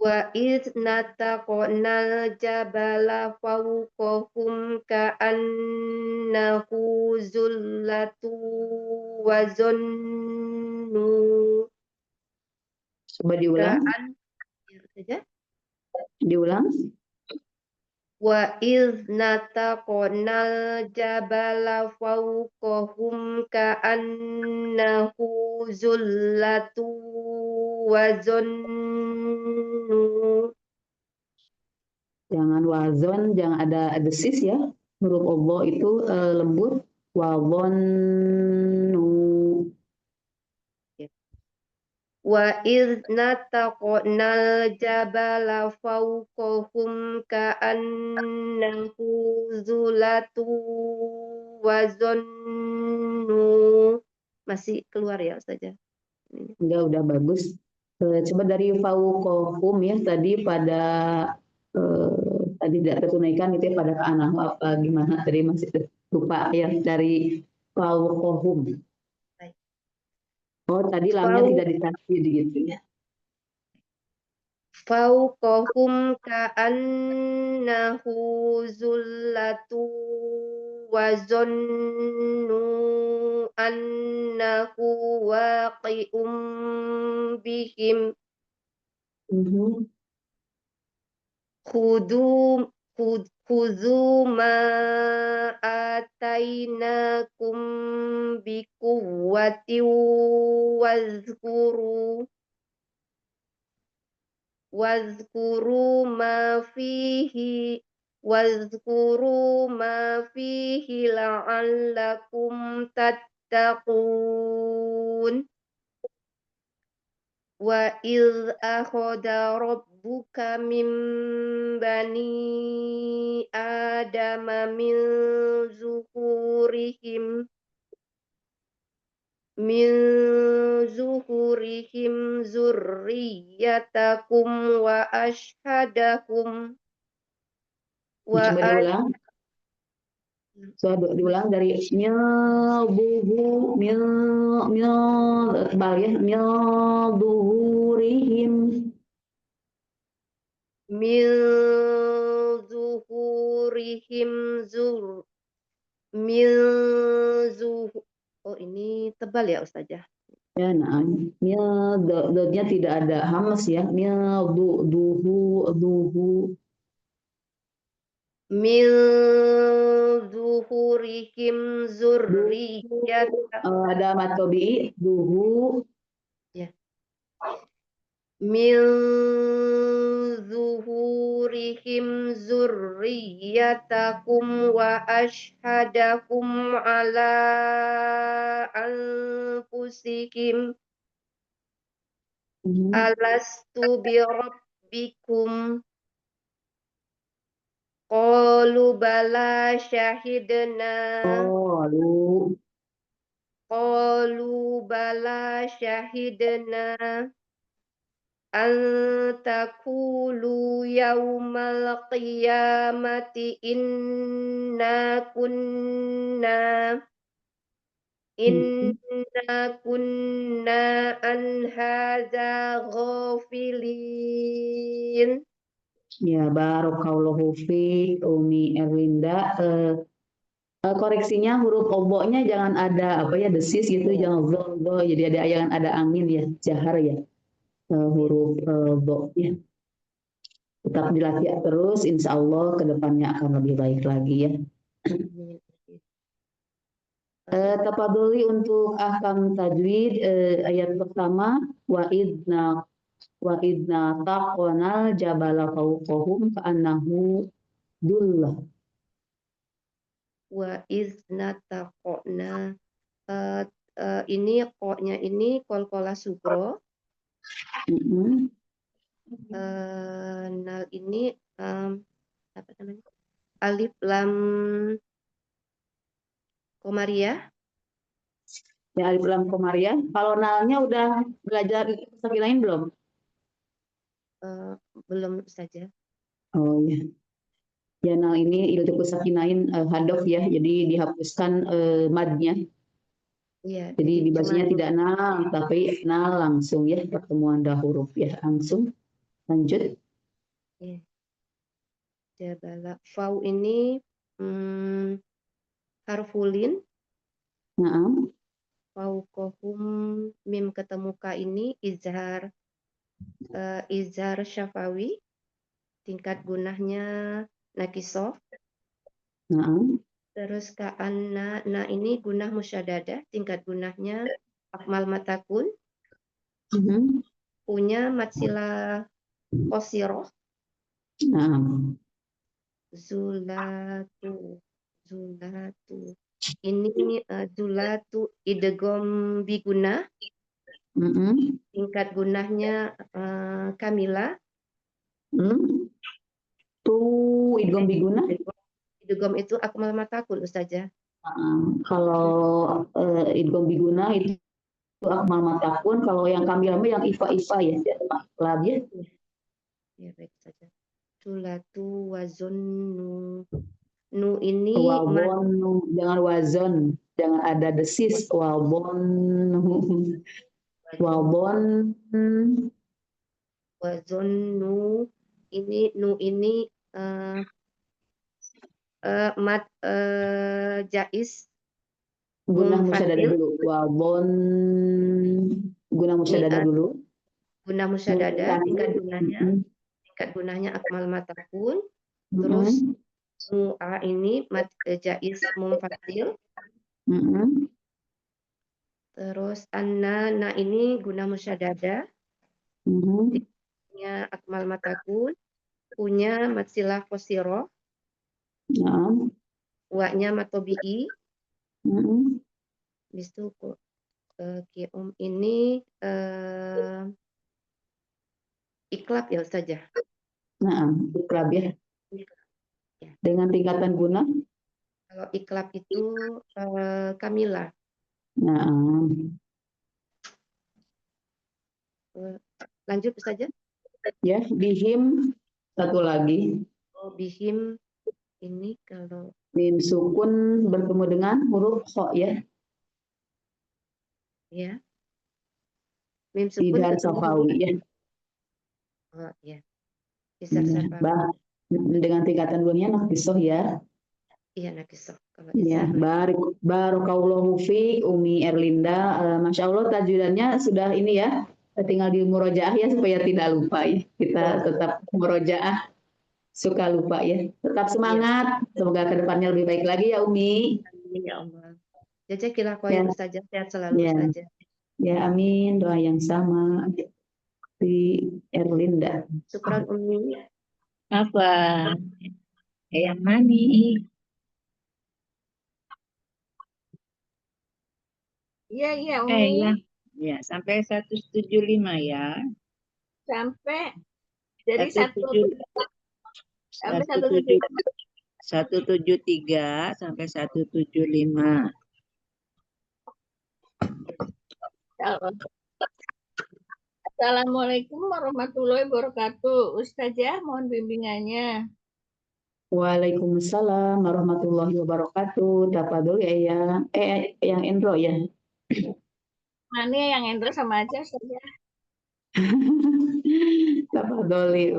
Wa idh nataqnal jabala fawqahum ka'annahu zullatu wa zannu Coba diulang. saja. Diulang. Wa idh nataqnal jabala fawqahum ka'annahu zullatu wa zannu. Jangan wazon, jangan ada desis ya. Huruf Allah itu lembut. Wazonnu. Wa idh nataqnal jabala fawqahum ka'annahu zulatu wa zannu. Masih keluar ya saja. Enggak, udah bagus. Coba dari fauqahum ya, tadi pada tadi tidak tertunaikan itu ya, pada keanahu apa gimana tadi masih lupa ya, dari fauqahum. Oh, tadi lamnya tidak ditasydid gitu ya. Fawqahum ka'annahu zullatu wa zannu annahu waqi'um bihim. Khudhu ma atainakum biquwwatin wazkuru ma fihi la'allakum tattaqun. Wa idh akhadha rabbuka min bani adama min zuhurihim zurriyatakum wa ashhadahum Coba diulang. Coba diulang dari milduhu tebal ya, milduhurihim. Oh, ini tebal ya Ustazah. Ya, nah, dotnya tidak ada hamas ya. Duhu. Min zuhurihim zurriyatahum. Ada matobi duhu. Ya. Min zuhurihim zurriyatakum wa ashhadahum ala anfusihim alastu bi rabbikum. Qalu bala syahidna. Qalu bala syahidna an taqulu yaumal qiyamati inna kunna an hadza ghafilin. Ya, barakallahu fi Umi Erlinda. Koreksinya huruf oboknya jangan ada apa ya, desis gitu, jangan zo, jadi jangan ada angin ya, jahar ya. Huruf bo-nya. Tetap dilatih terus, insya Allah kedepannya akan lebih baik lagi ya. Tafadholi untuk ahkam tajwid ayat pertama, wa idna taqonal jabala fawqahum ka'annahu dullah. Wa idna taqona. Ini koknya ini kolkola subro. Nal ini apa namanya? Alif lam komariah. Ya, alif lam komariah. Kalau nalnya udah belajar saking lain belum? Belum saja. Oh iya. Yanal ini iltiqu sakinain hadof ya, jadi dihapuskan madnya. Iya, Jadi jadi dibacanya cuman tidak nal, tapi nal langsung ya, pertemuan dah huruf ya, langsung. Lanjut. ya, jabala. Fau ini harfulin, Naam. fauqahum mim ketemu ka ini izhar syafawi, tingkat gunahnya nakisoh. Naam. Terus ka'anna, na ini gunah musyadadah, tingkat gunahnya akmal matakun, Mhm. punya matsilah qasiroh, Naam. zulatu. Ini zulatu idgham biguna, Mhm. tingkat gunahnya kamila. Tu idgham biguna. Idgham itu akmal matakun Ustazah. Kalau idgham biguna itu akmal matakun, kalau yang kamilah yang ifa ya, lab ya. Ya baik saja. Zulatu wazunnu. Nu ini Wabon, jangan wazon, jangan ada desis. Wabon, wazunnu ini nu ini mat jais gunah musyadadah munfasil, dulu. Wabon, gunah musyadadah dulu. gunah musyadadah, tingkat gunahnya akmal matakun. Terus nu'a ini mat jais munfasil. Terus na ini guna musyadadah, punya akmal matakun, punya matsilah qasiroh, wa-nya matobi'i. Habis itu ini iklab ya Ustazah. Iklab ya. Dengan tingkatan guna? Kalau iklab itu kamilah. Lanjut Ustazah. Ya, bihim satu lagi. Oh, bihim ini kalau mim sukun bertemu dengan huruf kho ya. Ya. Mim sukun Idhar ketemu safawi ya. Oh ya. Izhar safawi. Dengan tingkatan gunanya nakisoh ya. Iya nakisoh. Kalau Ya, barakallahu fi Umi Erlinda. Masya Allah tajudannya sudah ini ya. Tinggal di murojaah ya supaya tidak lupa ya. Kita tetap murojaah. Suka lupa ya. Tetap semangat. Semoga kedepannya lebih baik lagi ya Umi. Amin ya Allah. Jazakillah khair Ustazah, sehat selalu Ya. Ustazah. Ya amin, doa yang sama di Erlinda. Syukran Umi. Apa? Yang mani. Iya Umi. Ya, sampai 175 ya. Sampai dari 173 sampai 175. Assalamualaikum warahmatullahi wabarakatuh. Ustazah, mohon bimbingannya. Waalaikumsalam warahmatullahi wabarakatuh. Tafadhol ya. Yang Endro ya. Mana yang Endro sama aja Ustazah. Tafadholi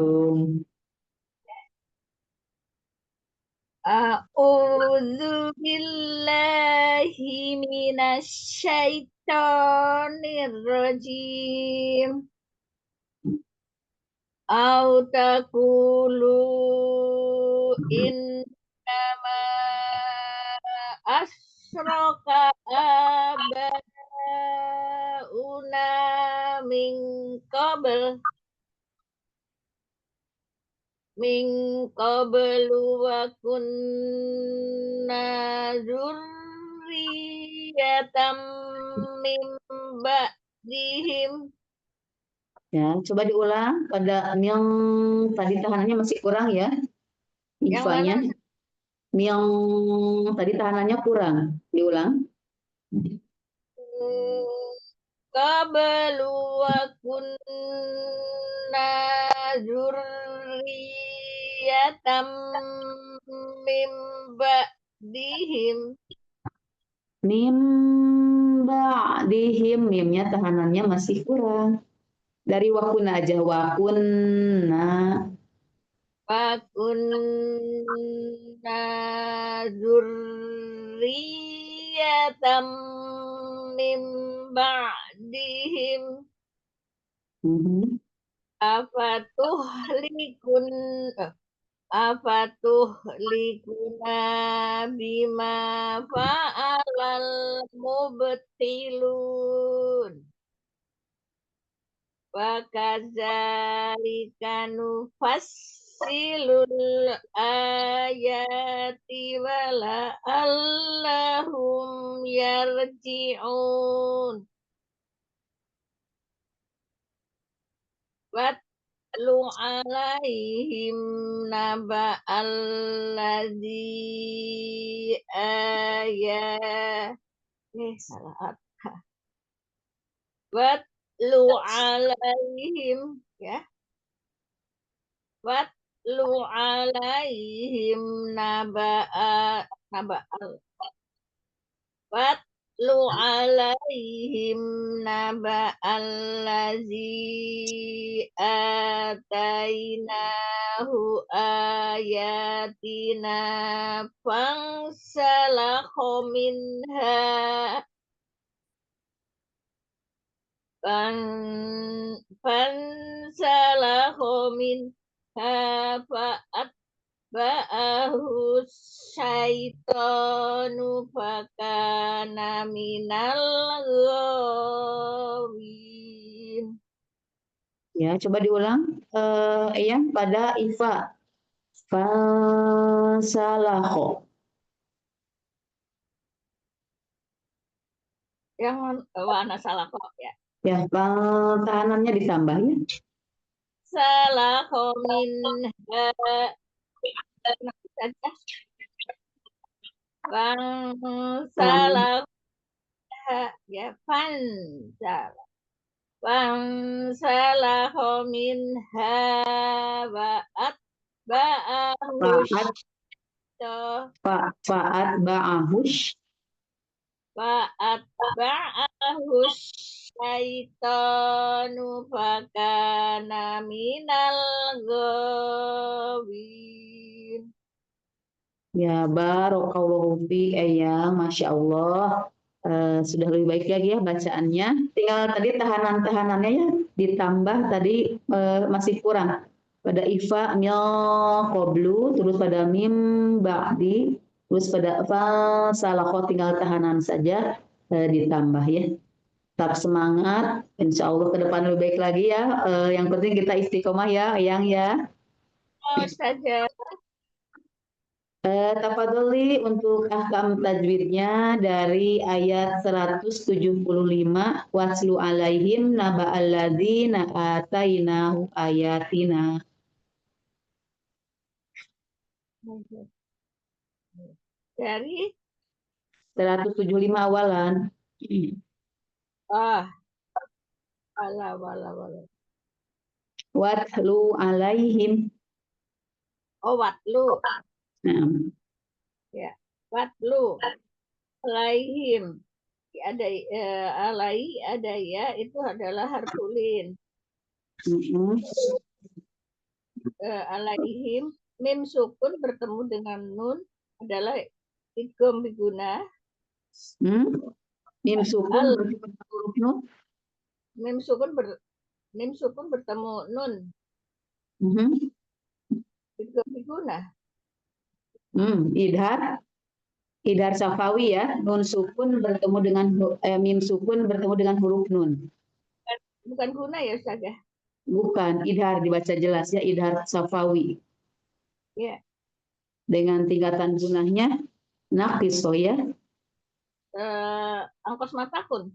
A'udzu billahi minasyaitonir rajim. Au taqulu innama asyraka abauna min qablu wa kunna dzurriyyatan min ba'dihim. Ya, coba diulang pada yang tadi tahanannya masih kurang ya. Infanya. Yang tadi tahanannya kurang. Diulang. Qablu wa kunna dzurriyyatan mim ba'dihim. Mim ba'dihim, mimnya tahanannya masih kurang. Dari wakuna aja, wakunna. Wa kunna dzurriyyatan mim ba'dihim. Mhm. Afatuhlikuna bima fa'alal mubtilun. Wa kadzalika nufassilul ayati wa la'allahum yarji'un. Watlu alaihim naba'alladzi salah. Watlu alaihim ya. Watlu alaihim Watlu alaihim naba'alladzi atainahu ayatina fansalakha minha fansalakha minha fa'atba'ahu syaitanu fakana minal ghawin. Ya, coba diulang. Yang pada ifa. Fasalakho. Yang warna salah kok ya. Ya, tahanannya ditambah ya. Salakha minha saja. Salakha ya salakha minha wa atba'ahu Fa'at ba'ahush. syaitanu fakana minal ghawin. Ya, barakallahu fi ya, Masya Allah. Sudah lebih baik lagi ya bacaannya. Tinggal tadi tahanan-tahanannya ya ditambah tadi masih kurang. Pada ifa mil qoblu, terus pada mim ba'di, terus pada fasalakho tinggal tahanan saja ditambah ya. Tetap semangat, insya Allah ke depan lebih baik lagi ya. Yang penting kita istiqomah ya, Yang ya. Oh, saja. Tafadholi untuk ahkam tajwidnya dari ayat 175 waslu alaihim naba'alladzina atainahu ayatina. Dari 175 awalan. wala. Watlu alaihim. Oh, watlu. Nah, Ya, watlu alaihim. Ada alai ada ya itu adalah harfulin. Alaihim mim sukun bertemu dengan nun adalah idgham biguna. Mim sukun bertemu huruf nun. Mim sukun bertemu nun. Idgham biguna. Idhar safawi ya, nun sukun bertemu dengan mim sukun bertemu dengan huruf nun. Bukan guna ya Ustaz ya? Bukan, idhar dibaca jelas ya, idhar safawi. Ya. Dengan tingkatan gunahnya naqiso ya. Angkos matakun.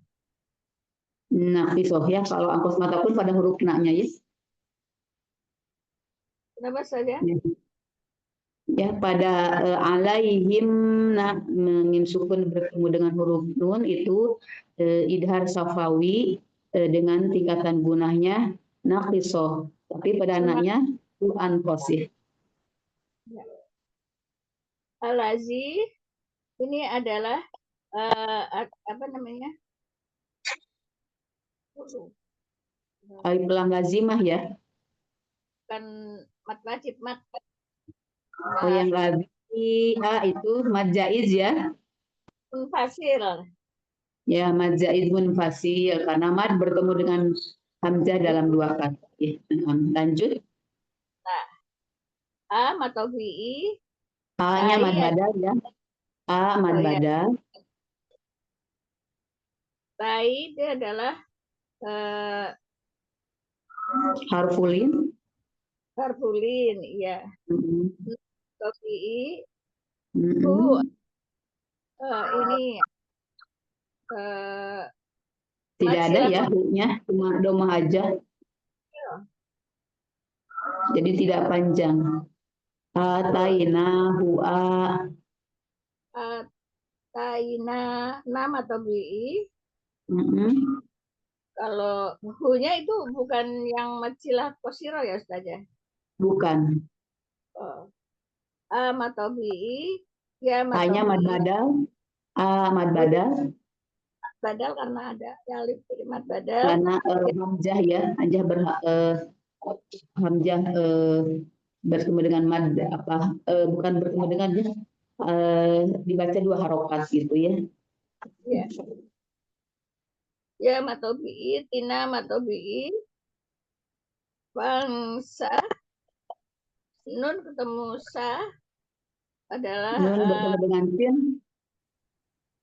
Naqiso ya, kalau angkos matakun pada huruf na-nya ya. Kenapa saja? Ya, pada alaihim mim sukun bertemu dengan huruf nun itu idhar safawi dengan tingkatan gunahnya naqiso, tapi pada anaknya anqos ya. Alazi ini adalah apa namanya? Alif lam lazimah ya. Bukan mat wajib, mat Oh, yang lazi itu mad jaiz ya. munfasil. Ya, mad jaiz munfasil karena mad bertemu dengan hamzah dalam dua kata. Ya, lanjut. A mat tabi'i, A-nya mad tai badal ya. A mad Oh, ya. badal. tai itu adalah Harfulin. harfulin, ya. Mm-mm. Tabi'i Mm-mm. ini Tidak ada ya silakan. hu-nya, cuma domah aja. Jadi tidak panjang. Ataina hu'a. Taina nama tabi'i. Mm-mm. Kalau hu-nya itu bukan yang matsilah kosiro ya Ustazah? Bukan. Oh. A mat tabi'i, ya mat A-nya mad tabi'i. badal. A mad badal. Badal karena ada alif mat badal. Karena hamzah ya, hamzah bertemu dengan mad bukan bertemu dengan ya, dibaca dua harokat gitu ya. Ya. Ya mat tabi'i, tina mat tabi'i. Bangsa nun ketemu sa adalah Nun bertemu dengan sin.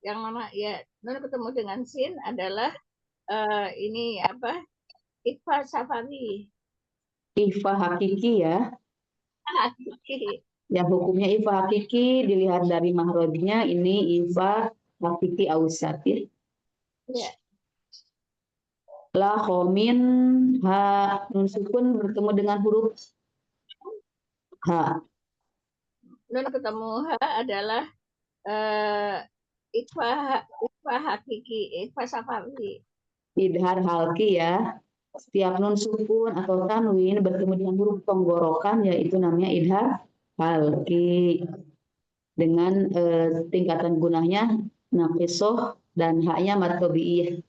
yang mana ya nun ketemu dengan sin adalah ini apa? Ikhfa safari. Ifa hakiki ya. Hakiki. Yang hukumnya ifa hakiki dilihat dari mahrojnya ini ifa hakiki ausat ya. Ya. La khomin ha nun sukun bertemu dengan huruf ha. Nun ketemu ha adalah ikhfa hakiki, ikhfa safari. Idhar halki ya. Setiap nun sukun atau tanwin bertemu dengan huruf tenggorokan yaitu namanya idhar halki. Dengan tingkatan gunahnya naqisoh dan haknya mad tabi'iyah.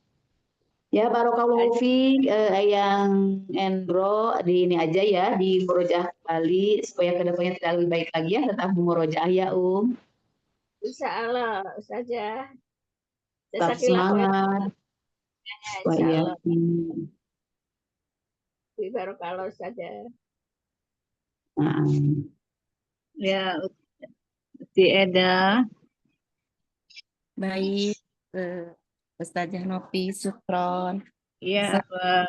Ya barakallahu fiik, yang Endro di ini aja ya di murojaah kembali supaya kedepannya tidak lebih baik lagi ya, tetap murojaah ya Insya Allah Ustazah. tetap Jazakillah khair. semangat. Wah, Insya iya. Allah. Barakallah Ustazah. Ya, Uti Eda. Baik, Ustazah Nopi, Sukron. Iya, apa?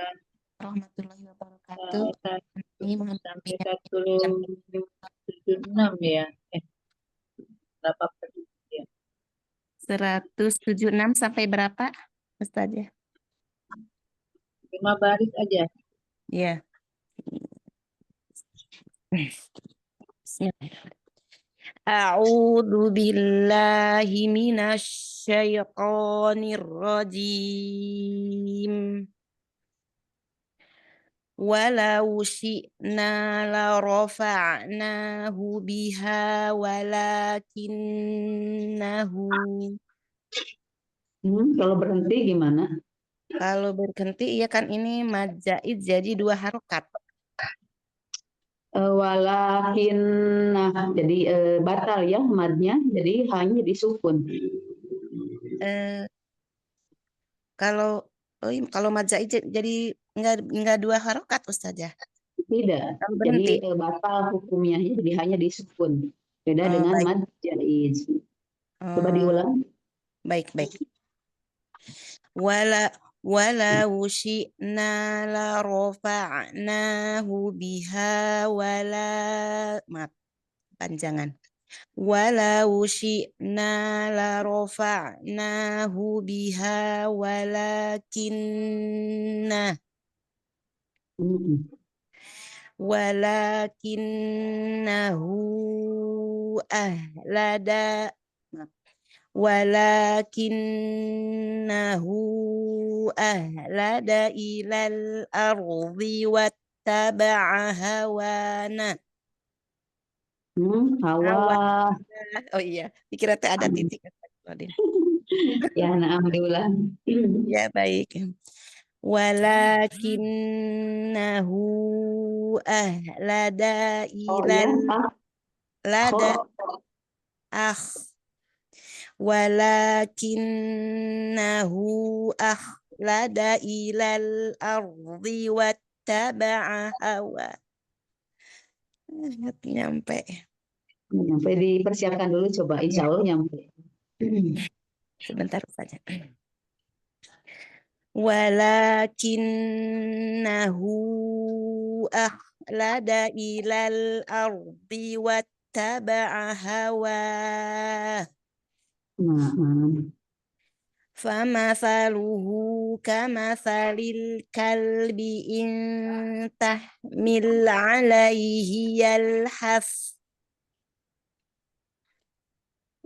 Warahmatullahi wabarakatuh. Ini mohon Sampai 176 ya. Berapa ya? 176 sampai berapa, Ustazah? 5 baris aja. Ya. Bismillahirrahmanirrahim. A'udzu billahi minasy syaithanir rajim. Walau syi'na la rafa'nahu biha walakinnahu. Kalau berhenti gimana? Kalau berhenti ya kan ini mad zaid jadi 2 harokat. Walakin jadi batal ya madnya, jadi hanya disukun. Kalau mad zaid jadi enggak 2 harokat Ustazah. Tidak. Kalau Jadi berhenti. batal hukumnya jadi hanya disukun. Beda dengan Baik. mad jaiz. Coba diulang. Baik. Walau syi'na la rafa'nahu biha panjangan. Walau syi'na la rafa'nahu biha walakinnahu ahlada ilal ardi wattaba'a hawana. Hawa. Hawa. Oh iya, dikira teh ada titik. Ya, naam diulang. Ya, baik. Walakinnahu ahlada Oh ya, ilal lada walakinnahu ahlada ilal ardi wattaba'a hawa. Nyampe. Nyampe, dipersiapkan dulu coba, insya Allah nyampe. Sebentar saja. Walakinnahu ahlada ilal ardi wattaba'a hawa. Famathaluhu kamathalil kalbi in tahmil alaihi yalhas.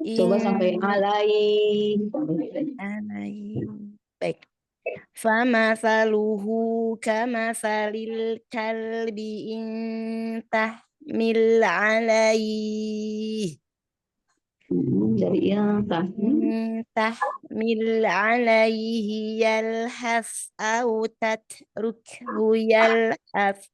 Coba sampai alai. Baik. Famathaluhu kamathalil kalbi in tahmil alaihi. Dari yang tahmil alaihi yalhas au tatrukhu yalhas.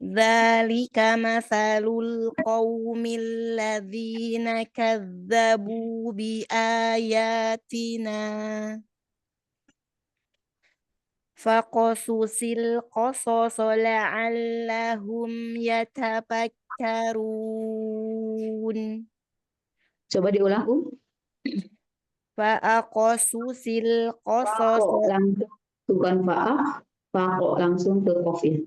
Dzalika mathalul qaumil ladzina kadzdzabu bi ayatina. Faqasusil qasas la'allahum yatafakkarun. Coba diulang, Faqasusil qasas. Langsung, bukan fa'aq langsung ke qaf ya.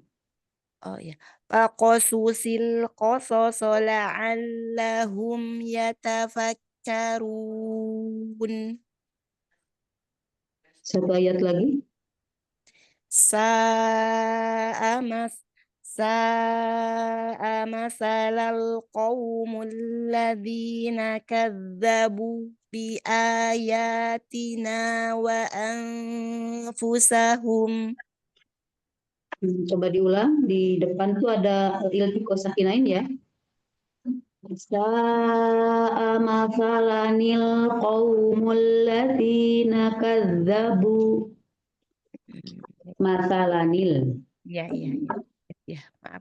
Oh ya. Faqasusil qasas la'allahum yatafakkarun. Satu ayat lagi. Sa'a masalal qaumul ladzina kadzdzabu bi ayatina wa anfusahum. Coba diulang, di depan tuh ada iltiqo sakinain ya. Sa'a masalanil qaumul ladzina kadzdzabu. Masalanil. Ya, maaf.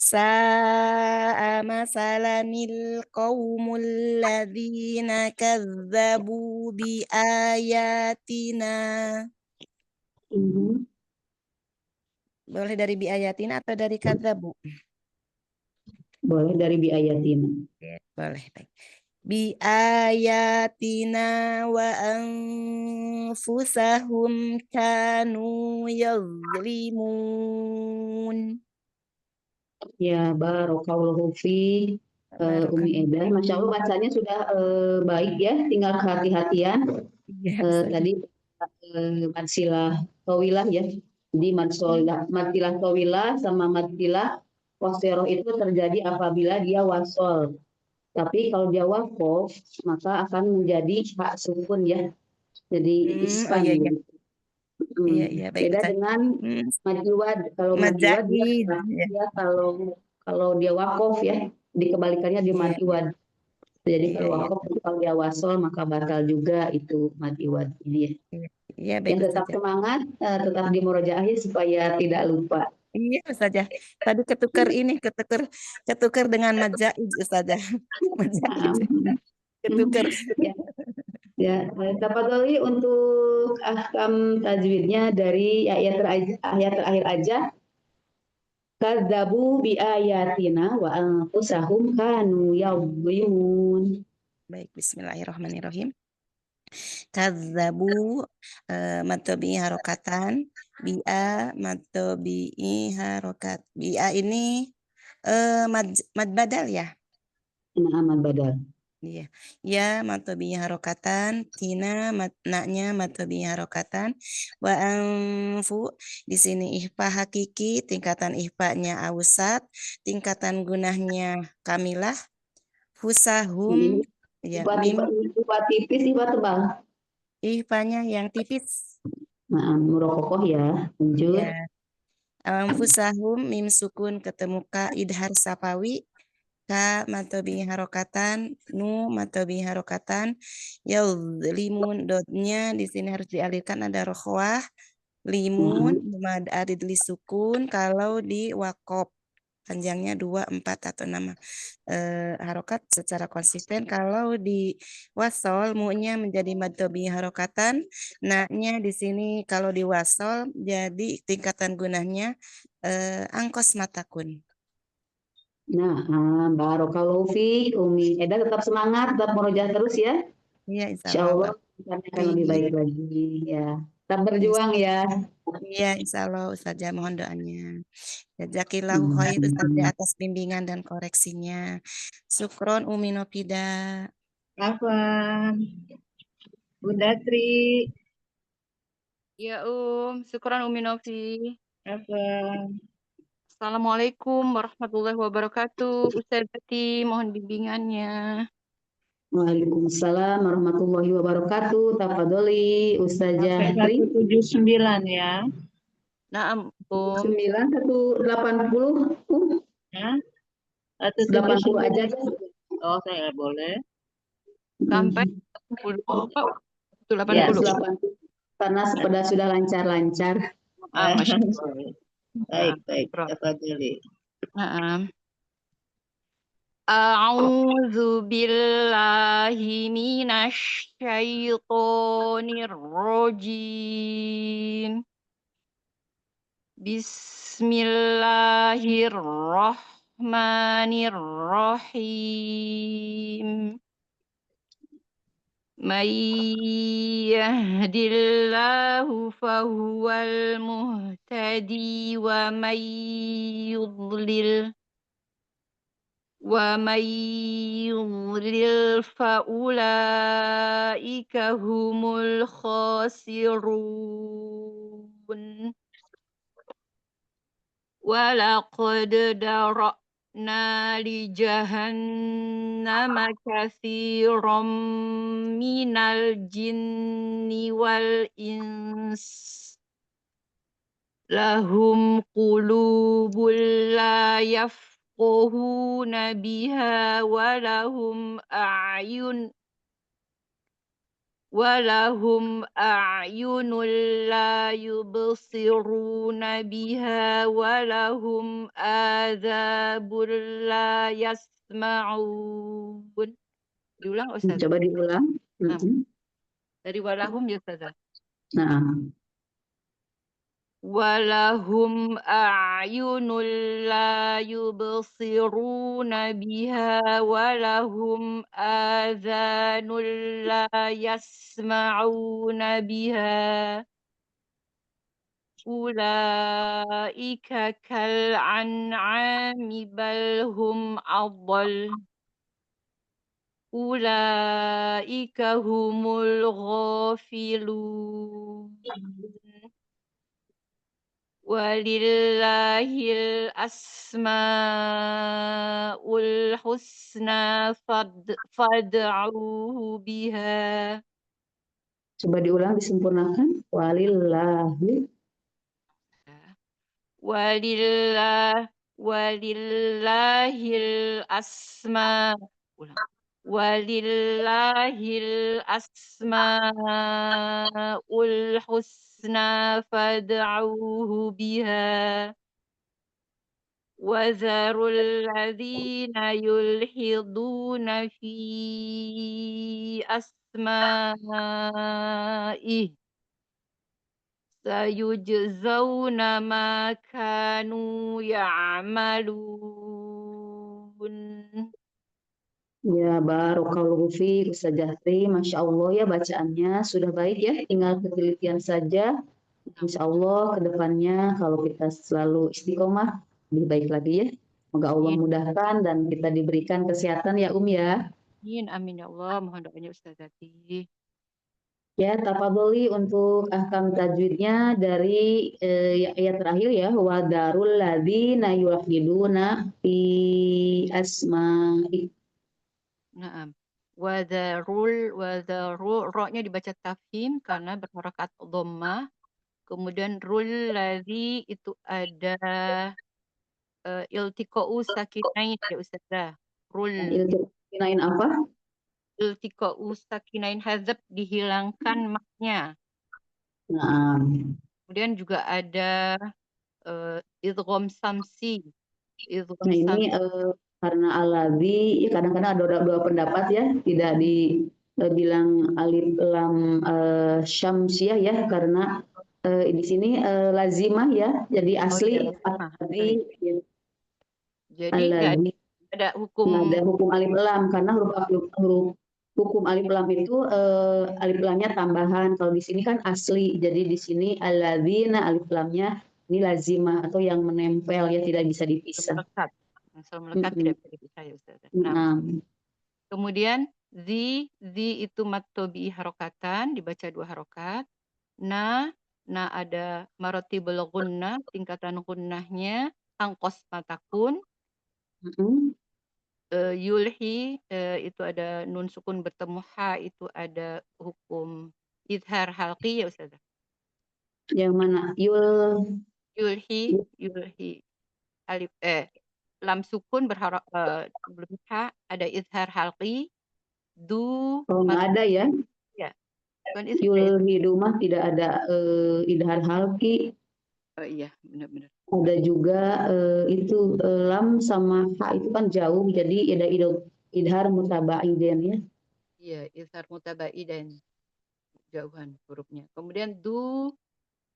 Sa'a masalanil qaumul ladzina kadzdzabu bi ayatina. Boleh dari bi ayatina atau dari kadzdzabu? Boleh dari bi ayatina. Ya, boleh, baik. Bi ayatina wa anfusahum kanu yazlimun. Ya, barakallahu fi Umi Eda. Masya Allah bacanya sudah baik ya, tinggal kehati-hatian. Tadi madsilah tawilah ya. Jadi madsilah tawilah sama madsilah qasirah itu terjadi apabila dia wasol. Tapi kalau dia waqaf maka akan menjadi hak sukun ya. Jadi ispan. Iya, baik. Beda dengan majwad. Kalau majwad dia kalau dia waqaf ya, dikebalikannya dia majwad. Jadi kalau waqaf kalau dia wasol maka batal juga itu majwadnya ya. Iya, baik. Yang tetap semangat, tetap di murojaah supaya tidak lupa. Iya saja. Tadi ketukar dengan majaiz saja. Ketukar. Ya, tafadholi untuk ahkam tajwidnya dari ayat terakhir aja. Kadzabu bi ayatina wa anfusahum kanu yadhlimun. Baik, bismillahirrahmanirrahim. Kadzabu matobi harokatan, bi'a matobi harokat. Bi'a ini mad badal ya? Nah, mad badal. Iya, ya matobi harokatan, tina maknanya matobi harokatan, wa anfu di sini ihfa hakiki, tingkatan ihfa-nya ausat, tingkatan gunahnya kamilah, husahum, ya mim. Ihfa tipis, ihfa tebal. Ihfa-nya yang tipis. Nah, murokokoh ya, lanjut. Ya. Anfusahum mim sukun ketemu ka idhar sapawi, ka matobi harokatan, nu matobi harokatan, yaudzlimun dotnya di sini harus dialihkan ada rokhwah, limun mad arid li sukun kalau di wakop panjangnya 2, 4 atau 6 harokat secara konsisten. Kalau di wasol mu-nya menjadi matobi harokatan, na-nya di sini kalau di wasol jadi tingkatan gunahnya angkos matakun. Nah, barakallahu fiik Umi. Eda tetap semangat, tetap murojaah terus ya. Iya, insya Insya Allah. Allah akan lebih baik lagi ya. Tetap berjuang ya. Iya, insya Allah Ustazah mohon doanya. Jazakillahu khair Ustazah atas bimbingan dan koreksinya. Sukron Umi Nofida. Afwan. Bunda Tri. Ya syukran Umi Novi. Afwan. Assalamualaikum warahmatullahi wabarakatuh. Ustazati mohon bimbingannya. Waalaikumsalam warahmatullahi wabarakatuh. Tafadholi Ustazah Tri. 179 ya. Naam, 9 180. Hah? 180 aja. Oh, saya boleh. Sampai 80. Ya, 180. karena sepeda sudah lancar-lancar. Masya Allah. Baik. Tafadholi. Naam. A'udzu billahi minasy syaithanir rajim. Bismillahirrahmanirrahim. Man yahdillahu fahuwal muhtadi wa man yudlil faulaika humul khasirun. Walaqad dara'na li jahannama katsiran minal jinni wal ins. Lahum qulubul la yafqahuna biha walahum a'yunun la yubsiruna biha walahum adzabun la yasma'un. Diulang Ustaz. Coba diulang. Dari walahum ya Ustaz. Nah. Walahum a'yunun la yubsiruna biha walahum adhanun la yasma'una biha. Ulaika kal an'ami bal hum adall. Ulaika humul ghafilun. Walillahil asma'ul husna fad'uhu biha. Coba diulang disempurnakan. Walillahil asma'ul husna fad'uhu biha. وذروا الذين يلحدون في أسمائه سيجزون ما كانوا يعملون. Ya, barakallahu fiik Ustazah Tri. Masya Allah ya bacaannya sudah baik ya. Tinggal ketelitian saja. Insya Allah ke depannya kalau kita selalu istiqomah lebih baik lagi ya. Semoga Allah mudahkan dan kita diberikan kesehatan ya ya. Amin ya Allah. Mohon doanya Ustazati. Ya, tafadholi untuk ahkam tajwidnya dari ayat terakhir ya. Wa darul ladzina yulhiduna fi asma'i. Naam. Wadharul ro-nya dibaca tafhim karena berharakat dhammah. Kemudian rul ladzi itu ada iltiqa'u sakinain ya Ustazah. Rul Iltinain apa? iltiqa'u sakinain hadzab dihilangkan maknya. Nah, Kemudian juga ada idgham samsi. Idgham nah ini samsi. karena aladzi ya kadang-kadang ada dua pendapat ya, tidak dibilang alif lam syamsiah ya, karena di sini lazimah ya, jadi Oh iya, asli lazimah. aladzi ya, Jadi nggak aladzi ada hukum nggak ada hukum alif lam karena huruf hukum alif lam itu alif lamnya tambahan. Kalau di sini kan asli, jadi di sini alladzina alif lamnya ini lazimah atau yang menempel ya, tidak bisa dipisah. melekat. Langsung melekat tidak bisa dipisah ya Ustazah. Nah, Nah, kemudian zi itu mad tobi'i harokatan, dibaca 2 harokat. Na ada marotibul gunnah, tingkatan gunnahnya angkos matakun. Yulhi itu ada nun sukun bertemu ha, itu ada hukum idhar halqi ya Ustazah. yang mana? Yulhi alif lam sukun berharap sebelum ha ada idhar halqi. Du Oh, nggak ada ya. ya. Kan itu Yulhidumah tidak ada idhar halki. oh iya, benar-benar. Ada juga itu lam sama ha itu kan jauh, jadi ada idhar mutaba'iden ya. Iya, idhar mutabai dan jauhan hurufnya. Kemudian du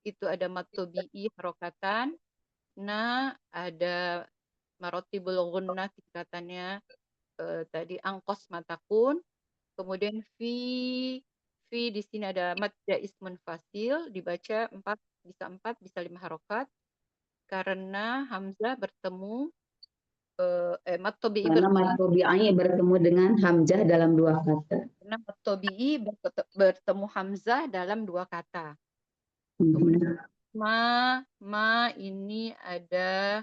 itu ada mad tobi'i harokatan. Na ada marotibul gunnah tingkatannya tadi angkos matakun. Kemudian fi di sini ada mad jaiz munfasil, dibaca 4 bisa 5 harokat karena hamzah bertemu mad tobi'i Karena mad tobi'i bertemu dengan hamzah dalam 2 kata. karena mad tobi'i bertemu hamzah dalam 2 kata. Kemudian ma ini ada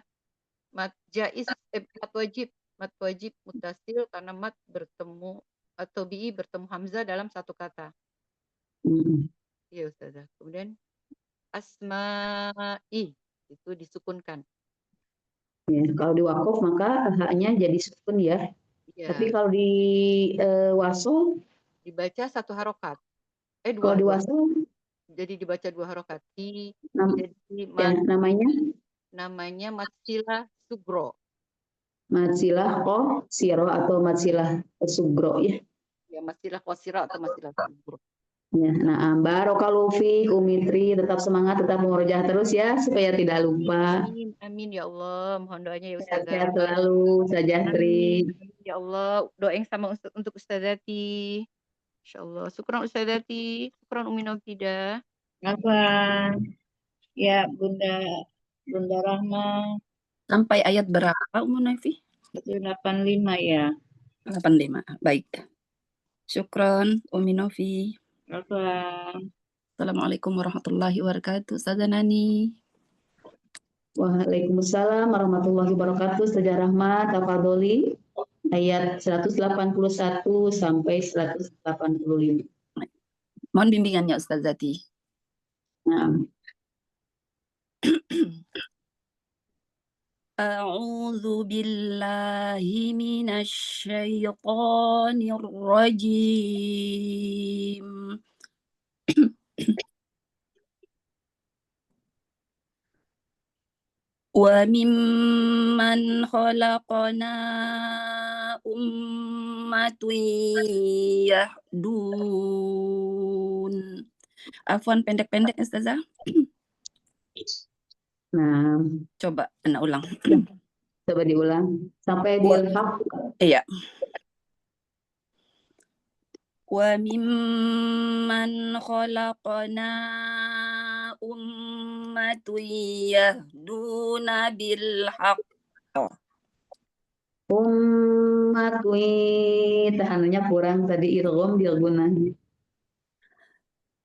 mad jaiz mad wajib mutasil karena mad bertemu atau bi bertemu hamzah dalam 1 kata. Iya Ustazah. Kemudian asma'i itu disukunkan. Ya, kalau di wakaf maka haknya jadi sukun ya. Ya. Tapi kalau di wasl dibaca 1 harokat. 2. Kalau di wasl jadi dibaca 2 harokat. ya, namanya matsilah sugro. Matsilah qasiro atau matsilah sugro ya. Ya, matsilah qasiro atau matsilah sugro. Ya, nah, barakallahu fiik Umitri, tetap semangat, tetap murojaah terus ya supaya tidak lupa. Amin, amin ya Allah. Mohon doanya ya Ustazah. Sehat selalu, Sajatri. Amin ya Allah. Doain sama untuk Ustazati. Insyaallah. Syukran Ustazati. Syukran Umi Nofida. Apa? Ya, Bunda Rahma. Sampai ayat berapa, Umu Naifi? 185 ya. 85. Baik. Syukron, Umi Novi. Assalamualaikum warahmatullahi wabarakatuh. Ustazah Nani. Waalaikumsalam warahmatullahi wabarakatuh. Ustazah Rahma, tafadholi. Ayat 181 sampai 185. Mohon bimbingannya Ustazati. Nah. A'udzu billahi minasy syaithanir rajim. Wa mimman khalaqna ummatun yahdun. Afwan pendek-pendek Ustazah. Nah, coba Ana ulang. Coba diulang sampai dilhaq. Iya. Wa mimman khalaqna ummatun yahduna bil haqq. Ummatun, tahanannya kurang tadi idgham dilgunanya.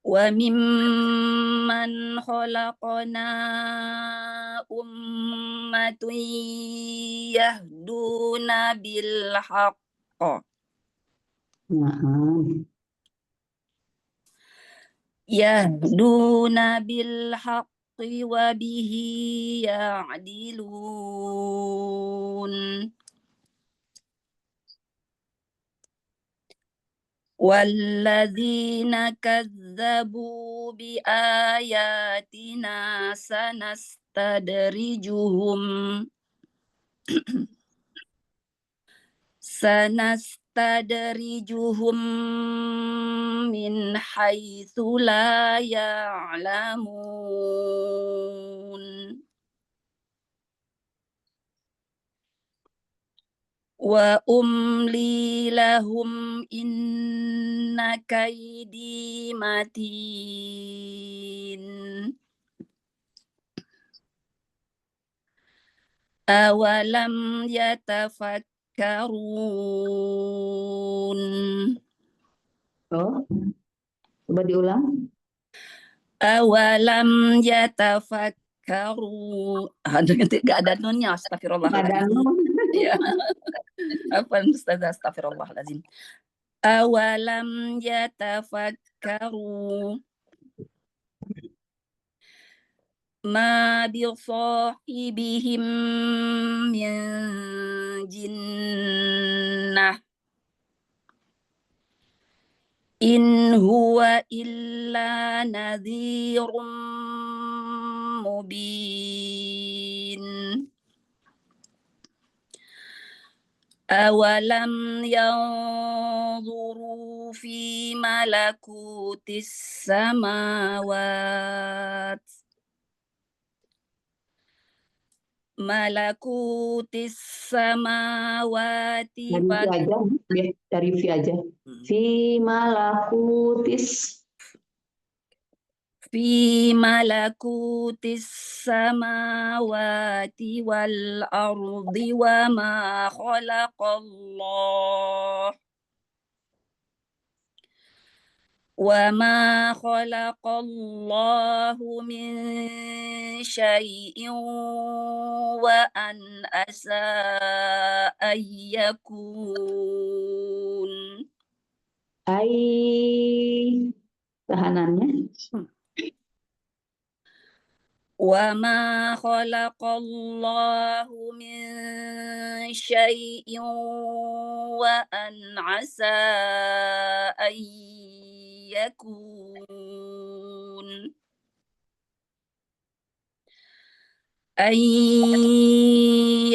Wa mimman khalaqna ummatun yahduna bil haqq. yahduna bil haqqi wa bihi ya'dilun. وَالَّذِينَ كَذَّبُوا بِآيَاتِنَا سَنَسْتَدْرِجُهُم مِّنْ حَيْثُ لَا يَعْلَمُونَ وَأُمْلِي لَهُمْ إِنَّ كَيْدِي مَتِينٌ أَوَلَمْ يَتَفَكَّرُونَ Oh, coba diulang. أَوَلَمْ يَتَفَكَّرُوا nggak ada nunnya, Nggak ada astagfirullahaladzim. nun. Ya, apa Ustazah, astagfirullahaladzim. أَوَلَمْ يَتَفَكَّرُوا ما بصاحبهم من جنة إن هو إلا نذير مبين أولم ينظروا في ملكوت السماوات Dari aja, biar dari fi aja. Fi malakutis. في ملكوت السماوات والأرض وما خلق الله من شيء وأن عسى أن يكون Tahanannya. وما خلق الله من شيء وأن عسى أن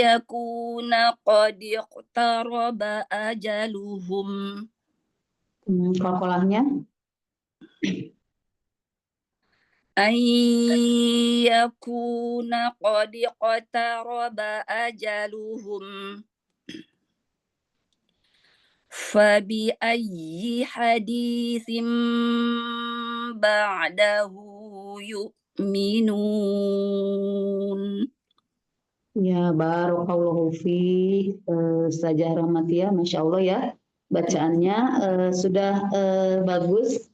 يكون قد اقترب أجلهم. Qalqalahnya. أن يكون قد اقترب أجلهم فبأي حديث بعده يؤمنون. Ya, barakallahu fi Ustazah Rahmatia, Masya Allah ya. Bacaannya sudah bagus.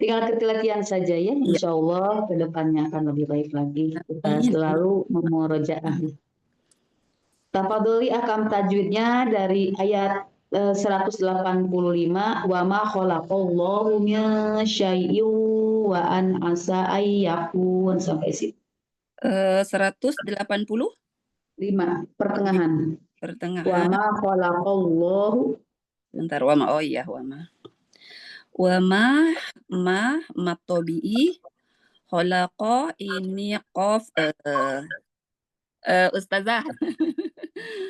Tinggal latihan saja ya, insya Allah ke depannya akan lebih baik lagi. Kita selalu memurojaah. Tafadholi akam tajwidnya dari ayat 185 wa ma khalaqallahu min syai'in wa an asa ayyakun sampai situ. 185 pertengahan. Wa ma khalaqallahu. Bentar, wa ma, oh iya, wa ma. Wa ma matobi'i khalaqa ini qaf Ustazah.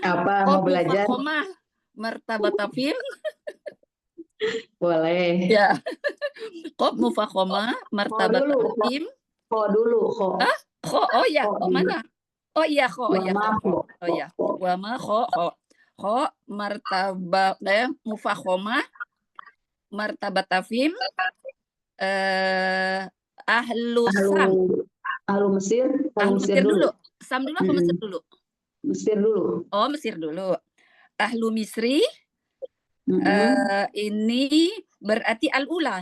Apa mau belajar? Mufakhomah martabatafim. Boleh. Ya. Qaf mufakhomah martabatafim. Kho dulu, kho. Hah? Kho, oh ya, kho mana? Oh iya, kho, oh iya, kho. Oh iya. Wa ma kho. Kho martabat mufakhomah martabatafim ahlu Mesir. Ahlu Mesir dulu. Sam dulu apa Mesir dulu? Mesir dulu. Oh, Mesir dulu. Ahlu Misri ini berarti al-ula.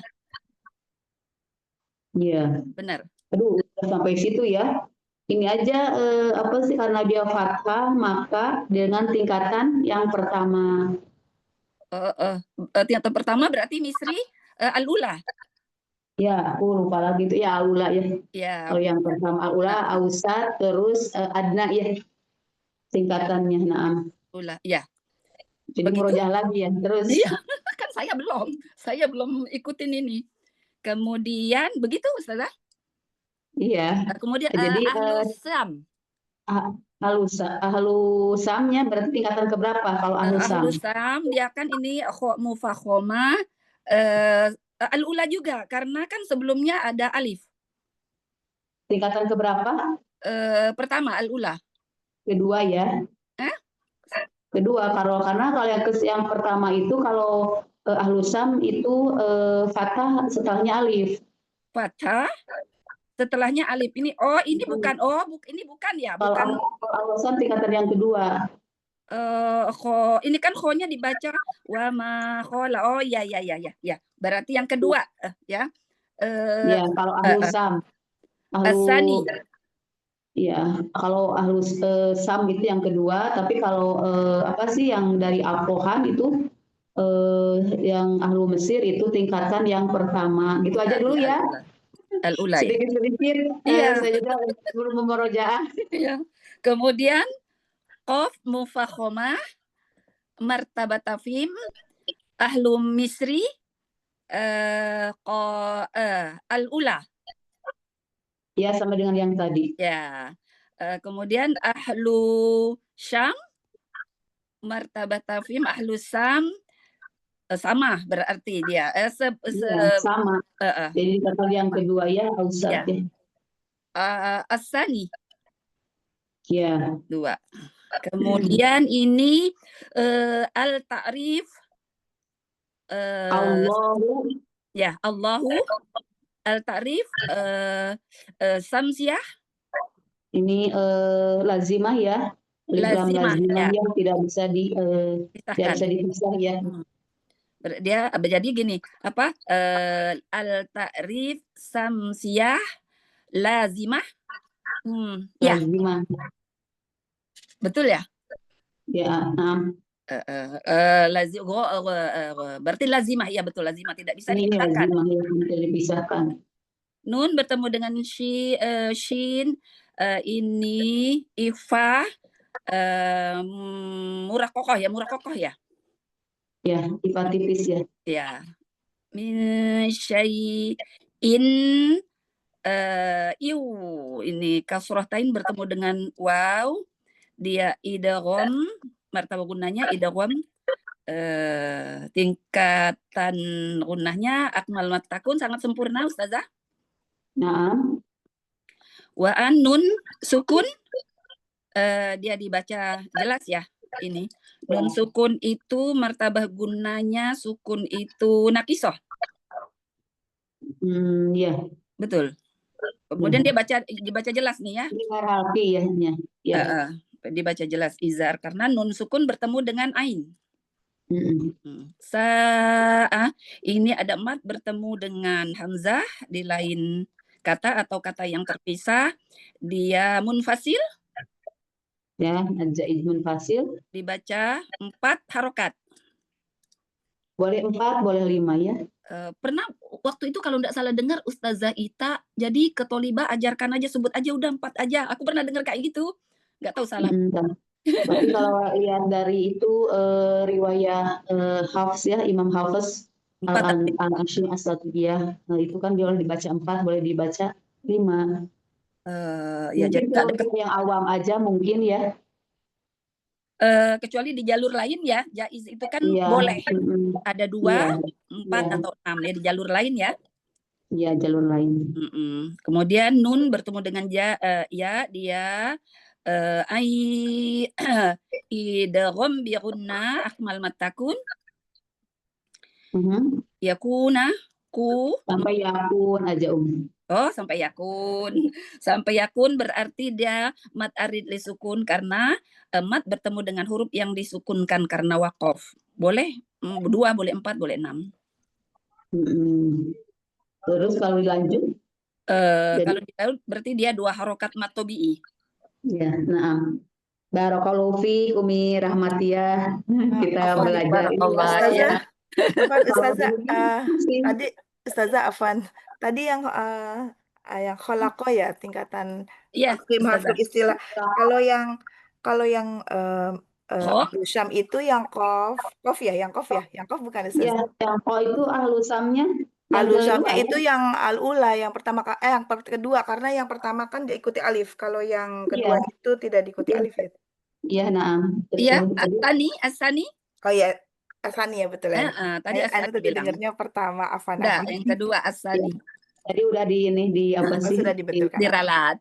Iya. Benar. Aduh, sampai situ ya. Ini aja apa sih, karena dia fathah maka dengan tingkatan yang pertama. Tingkatan pertama berarti Misri al-ula. Ya, aku lupa lagi itu ya aula ya. Ya, Kalau yang pertama aula, ausat, terus adna ya tingkatannya. Nah, ula. Ya, jadi begitu. murojaah lagi ya. Terus Iya, kan saya belum ikutin ini. Kemudian begitu Ustazah. iya. Kemudian Jadi ahlusam. ahlusamnya berarti tingkatan keberapa kalau ahlusam? Ahlusam dia kan ini mufakhomah al-ula juga karena kan sebelumnya ada alif. Tingkatan keberapa? Pertama al-ula. Kedua ya. Kedua karena kalau yang pertama itu kalau ahlusam itu fathah setelahnya alif. Fathah setelahnya alif. Ini ini bukan ini bukan ya, Kalau bukan ahlusam tingkatan yang kedua. ini kan kho-nya dibaca wa ma khola. Oh ya. Berarti yang kedua ya. Ya, kalau ahlusam. Asani. Ya, kalau ahlus sam itu yang kedua, tapi kalau apa sih yang dari Al-Qohan itu yang ahlu Mesir itu tingkatan yang pertama. Gitu aja dulu ya. Al-ula. Sedikit-sedikit saya juga belum memurojaah. Iya. Kemudian qaf mufakhomah martabatafim ahlu Misri al-ula. Ya, sama dengan yang tadi. Ya. Kemudian ahlu Syam martabatafim ahlu Syam sama berarti dia sama. Jadi kata yang kedua ya ausat ya. Asani. Ya. Dua. Kemudian ini al-ta'rif Allahu. Ya, Allahu al-ta'rif samsiah. Ini lazimah ya. Lazimah ya. Yang tidak bisa dipisah ya. Dia jadi gini, apa? Al-ta'rif samsiah lazimah. Ya. Lazimah. Betul ya? Ya, berarti lazimah, ya betul lazimah tidak bisa dipisahkan. Tidak dipisahkan. Nun bertemu dengan shin, ini ifah, murah kokoh ya. Ya, ifah tipis ya. Ya. Min syai'in ini kasrohtain bertemu dengan waw, dia idgham, martabah gunnahnya idgham, tingkatan gunnahnya akmal mattakun sangat sempurna Ustazah. Naam. Wa nun sukun dia dibaca jelas ya ini. Nun sukun itu martabah gunnahnya sukun itu naqisoh. Ya. Betul. Kemudian dia dibaca jelas nih ya. Ya. Dibaca jelas izar karena nun sukun bertemu dengan ain. Ini ada mat bertemu dengan hamzah di lain kata atau kata yang terpisah. Dia munfasil. Ya, zaid munfasil. Dibaca 4 harokat. Boleh 4, boleh 5 ya. Pernah waktu itu kalau tidak salah dengar Ustazah Ita, jadi ke Tolibah ajarkan aja, sebut aja udah 4 aja. Aku pernah dengar kayak gitu. Nggak tahu salah. Tapi kalau lihat dari itu riwayat Hafs ya, Imam Hafs Al-Ashim As-Satibiyah, itu kan boleh dibaca 4, boleh dibaca 5. Ya, jadi kalau yang awam aja mungkin ya. Kecuali di jalur lain ya, jaiz itu kan boleh. Ada 2, 4 atau 6 ya di jalur lain ya. Iya, jalur lain. Kemudian nun bertemu dengan ya dia idgham bi gunnah akmal mattakun. Yakuna ku sampai yakun aja sampai yakun. Sampai yakun berarti dia mat arid li sukun karena mat bertemu dengan huruf yang disukunkan karena waqaf. Boleh 2, boleh 4, boleh 6. Terus kalau dilanjut? Kalau dilanjut berarti dia 2 harokat mat tobi'i. Ya, naam. Barakallahu fiik Umi Rahmatiyah. Kita belajar Ustazah, tadi Ustazah Afan, tadi yang kholaqo ya, tingkatan Iya, takdim harful Ustazah. istilah. Kalau yang Kof. Ahlu Syam itu yang kof ya, yang kof bukan Ya, Ustazah. yang ko itu ahlusamnya yang Ahlu kedua Syamnya ya. itu yang al-ula, yang pertama yang kedua, karena yang pertama kan diikuti alif. Kalau yang kedua Iya. itu tidak diikuti alif ya. Iya, naam. Iya, Betul. Asani. Oh ya, Asani ya betul ya. Tadi Anu Asani tadi bilang. dengarnya pertama Afan. Udah, yang kedua Asani. Jadi udah di apa sih? Sudah dibetulkan. Diralat.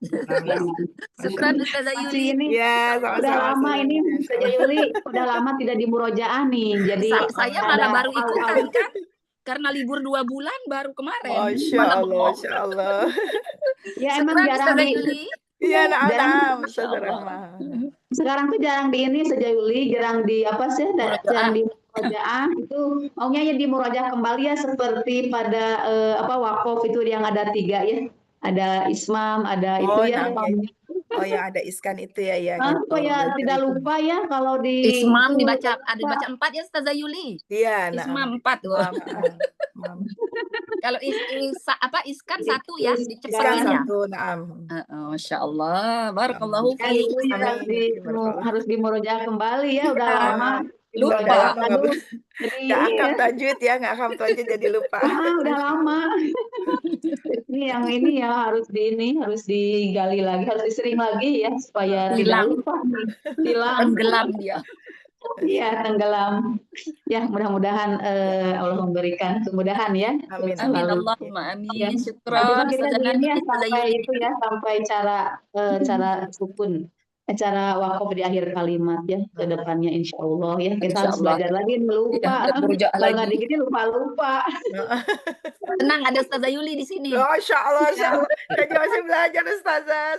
Syukran Ustazah Masih Yuli. ini Ya, udah sama-sama. lama ini Ustazah Yuli, udah lama tidak di murojaah nih. Jadi Saya malah baru ikutan kan, karena libur 2 bulan baru kemarin. Masya Malah Allah, bengong. Masya Allah. Ya emang Syukran jarang Ustazah di Yuli. Iya, jarang Masya Allah. sekarang tuh jarang di ini Ustazah Yuli, jarang di apa sih? Jarang di murojaah itu maunya ya di murojaah kembali ya seperti pada wakaf itu yang ada 3 ya. Ada ismam, ada itu ya. Oh, yang ada iskan itu ya. Supaya tidak lupa ya kalau di Ismam dibaca 4 ya Ustazah Yuli. Iya, Ismam 4 tuh. Kalau iskan 1 ya, dicepetin ya. Masya Allah, barakallahu fiik. Harus di murojaah kembali ya, udah lama. Lupa. Nggak akam tajwid ya, nggak akam tajwid jadi lupa. Udah lama. Ini ya harus digali lagi, harus disering lagi ya supaya tidak lupa. Hilang. Tenggelam dia. Iya, tenggelam. Ya, mudah-mudahan Allah memberikan kemudahan ya. Amin Allahumma amin. Ya. Syukron. Nanti kita begini ya sampai cara sukun, cara wakaf di akhir kalimat ya ke depannya insya Allah ya. Kita harus belajar lagi, lupa. Kalau nggak digini lupa. Tenang, ada Ustazah Yuli di sini. Masya Allah. Jadi masih belajar Ustazah.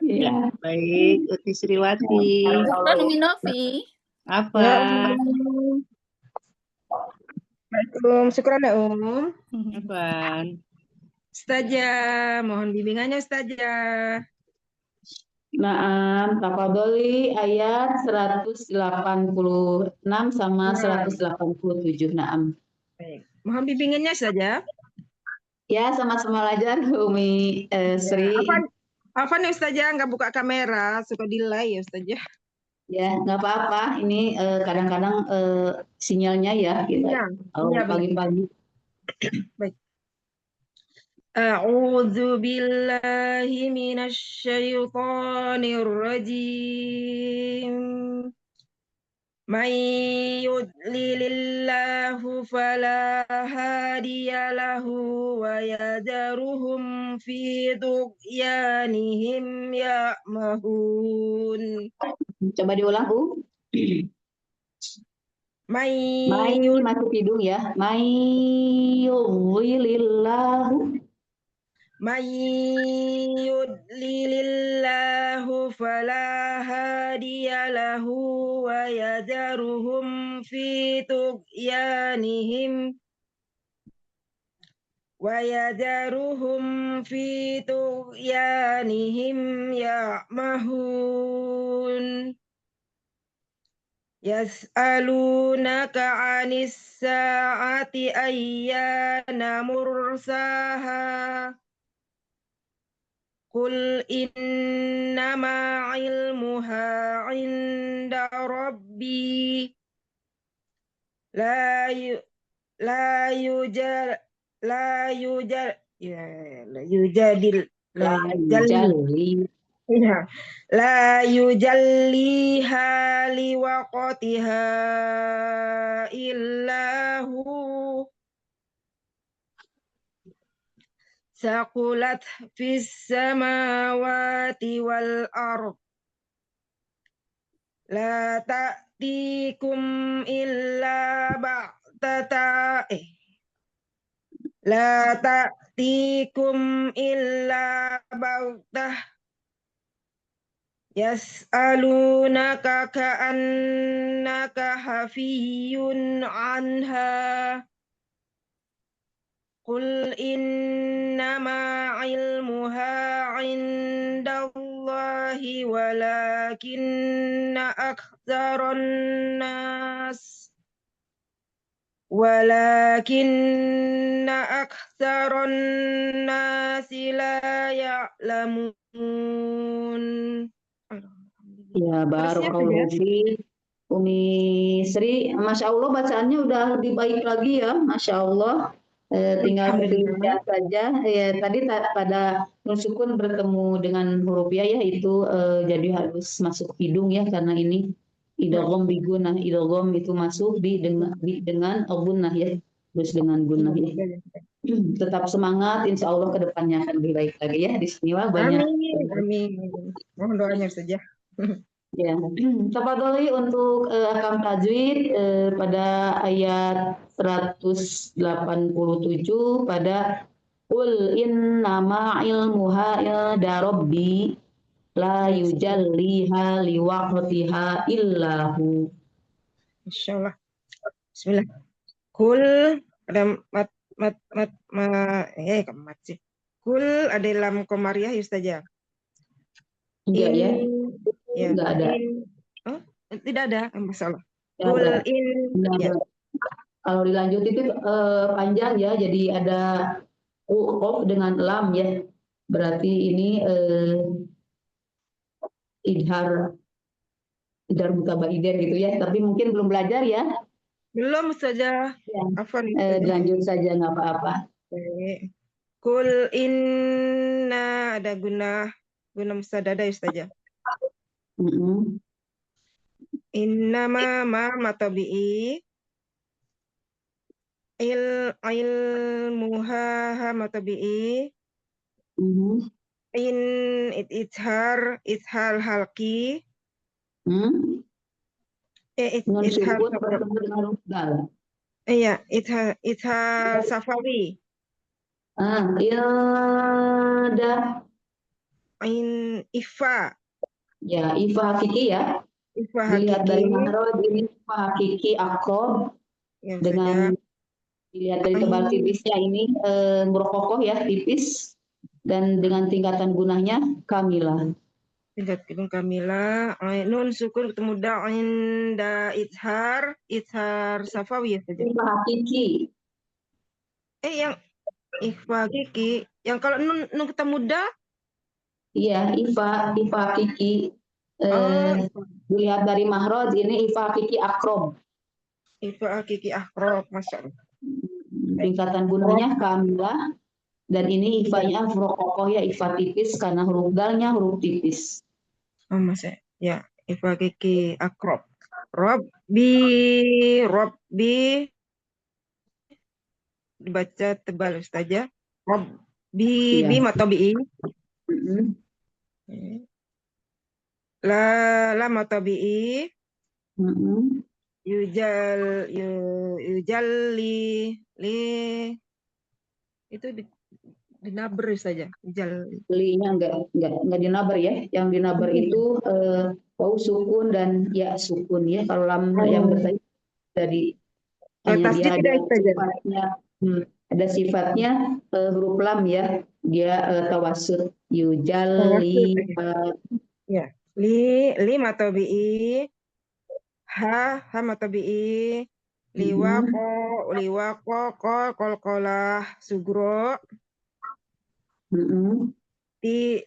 Ya, baik, Uti Sriwati. Syukron Umi Novi. Apa? Assalamualaikum, syukran ya Apaan? Ustazah, mohon bimbingannya Ustazah. Naam, tafadholi ayat 186 sama 187. Naam. Baik. Mohon bimbingannya saja. Ya, sama-sama belajar Umi Sri. Apa nih Ustazah, nggak buka kamera, suka delay ya Ustazah. Ya, nggak apa-apa. Ini kadang-kadang sinyalnya ya kita pagi-pagi. Baik. A'udzu billahi minasyaitonir rajim. May yudlilillahu fala hadiyalahu wa yadharuhum fi tughyanihim ya'mahun. Coba diulang, Bu. May masuk hidung ya. May yudlilillahu. May yudlilillahu fala hadiyalahu wa yadharuhum fi tughyanihim ya'mahun. Yas'alunaka 'anis sa'ati ayyana mursaha. Qul innama ilmuha 'inda rabbi la yujalliha liwaqtiha illahu saqulat fis samawati wal ard la ta'tikum illa ba'tata la ta'tikum illa ba'tah yas'alunaka ka'annaka hafiyyun anha Qul innama ilmuha 'indallahi walakinna aktsaran nas walakinna aktsaron nasi la ya'lamun. Ya, Terusnya barakallahu saja. fiik. Umi Sri, Masya Allah bacaannya udah lebih baik lagi ya, Masya Allah. Tinggal Alhamdulillah. penelitian saja. Ya, tadi pada nun sukun bertemu dengan huruf ya, itu jadi harus masuk hidung ya, karena ini idgham bi gunnah. Idgham itu masuk dengan gunnah ya, terus dengan gunnah ya. Tetap semangat, insya Allah ke depannya akan lebih baik lagi ya. Di sini wah banyak. Amin, amin. Mohon doanya saja. Ya, tafadholi untuk akam tajwid pada ayat 187 pada Qul innama ilmuha inda rabbi la yujalliha liwaqtiha illahu. Insyaallah. Bismillah. Kul ada mat sih. Kul ada lam komariah ya Ustazah. Enggak ya? Ya. Enggak ada. Oh, tidak ada, masalah. Enggak Kul ada. Enggak ada. ya. Kalau dilanjut itu panjang ya, jadi ada qaf dengan lam ya. Berarti ini idhar mutabaidah gitu ya, tapi mungkin belum belajar ya. Belum saja. Ya. Afwan. Dilanjut saja nggak apa-apa. Kul inna ada guna mustadada ya Ustazah. Innama ma tabi'i ilmuha ma tabi'i in ithar halqi Nun sukun bertemu dengan huruf dal. Iya, ithar safawi. Ilda. Ifa. Ya, ifa hakiki ya. Ifa Dilihat dari hakiki. mahraj ini ifa hakiki akrob Ya, dengan dilihat dari tebal tipisnya ini murokokoh ya, tipis, dan dengan tingkatan gunahnya kamilah. Tingkatan kamilah. Nun sukun ketemu da ithar safawi ya saja. Ifa hakiki. Yang ifa hakiki, yang kalau nun ketemu da? Iya, ifa hakiki. Dilihat dari mahraj ini ifa hakiki akrob. Ifa hakiki akrob, masya Allah. Tingkatan gunanya kamilah, dan ini ifanya murokokoh ya, ifa tipis karena huruf dalnya huruf tipis. Oh, masya ya, ifa hakiki akrob. Robbi dibaca tebal Ustazah. Robbi bi matabi'i. La matabi'i. Yujalli itu dinaber saja. Linya enggak dinaber ya. Yang dinaber itu waw sukun dan ya sukun ya. Kalau lam yang bertanya tadi hanya dia ada sifatnya huruf lam ya. Dia tawassut yujalli. Ya. Li matabi'i. Ha matabi'i. Liwaqo kolkolah sugro. Fi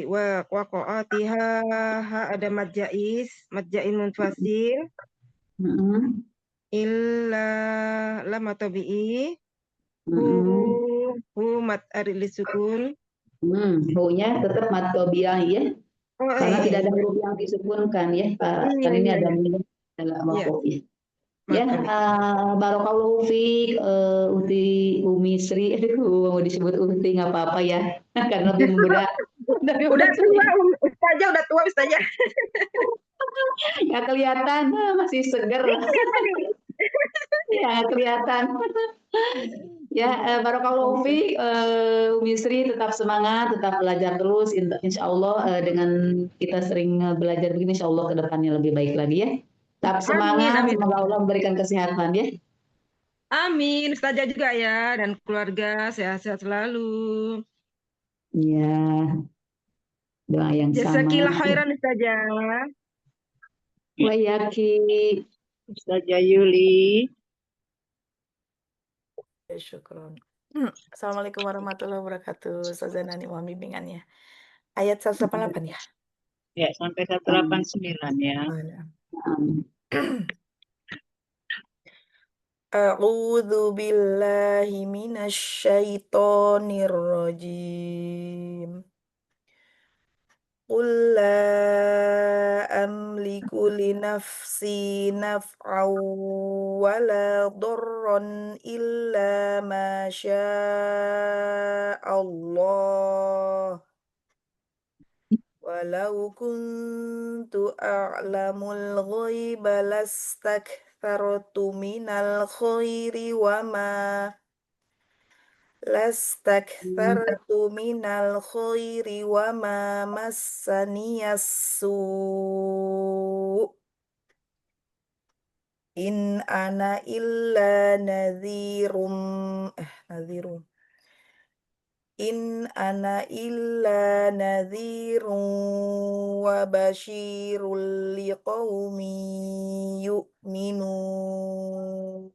waqa'atiha ada madja'in munfasil. Illa la matabi'i. Hu mat aril sukun. Hu-nya tetap mat tabi'ah ya. Karena tidak ada huruf yang disukunkan ya. Kan ini ada minum dalam waqaf ya. Ya, barakallahu fiik Umi Sri. Mau disebut Uti nggak apa-apa ya. Karena lebih muda. Udah tua, Ustazah udah tua Ustazah. Nggak kelihatan, masih seger. Ya, kelihatan. Ya, barakallahu fiik Umi Sri, tetap semangat, tetap belajar terus. Insya Allah dengan kita sering belajar begini, insya Allah ke depannya lebih baik lagi ya. Tetap semangat, semoga Allah memberikan kesehatan ya. Amin, Ustazah juga ya, dan keluarga sehat-sehat selalu. Iya, doa yang sama. Jazakillah khairan Ustazah. Wa yaki. Ustazah Yuli. syukron. Assalamualaikum warahmatullahi wabarakatuh. Ustazah Nani mohon bimbingannya. Ayat 188 ya. Ya, sampai 189 ya. A'udzu billahi minasyaitonir rajim. Qul la amliku li nafsi naf'an wa la darran illa ma syaa Allah. Walau kuntu a'lamul ghaiba lastakthartu minal khairi wa ma massaniyas su' in ana illa nadhirum In ana illa nadhirun wa basyirul liqaumin yu'minun.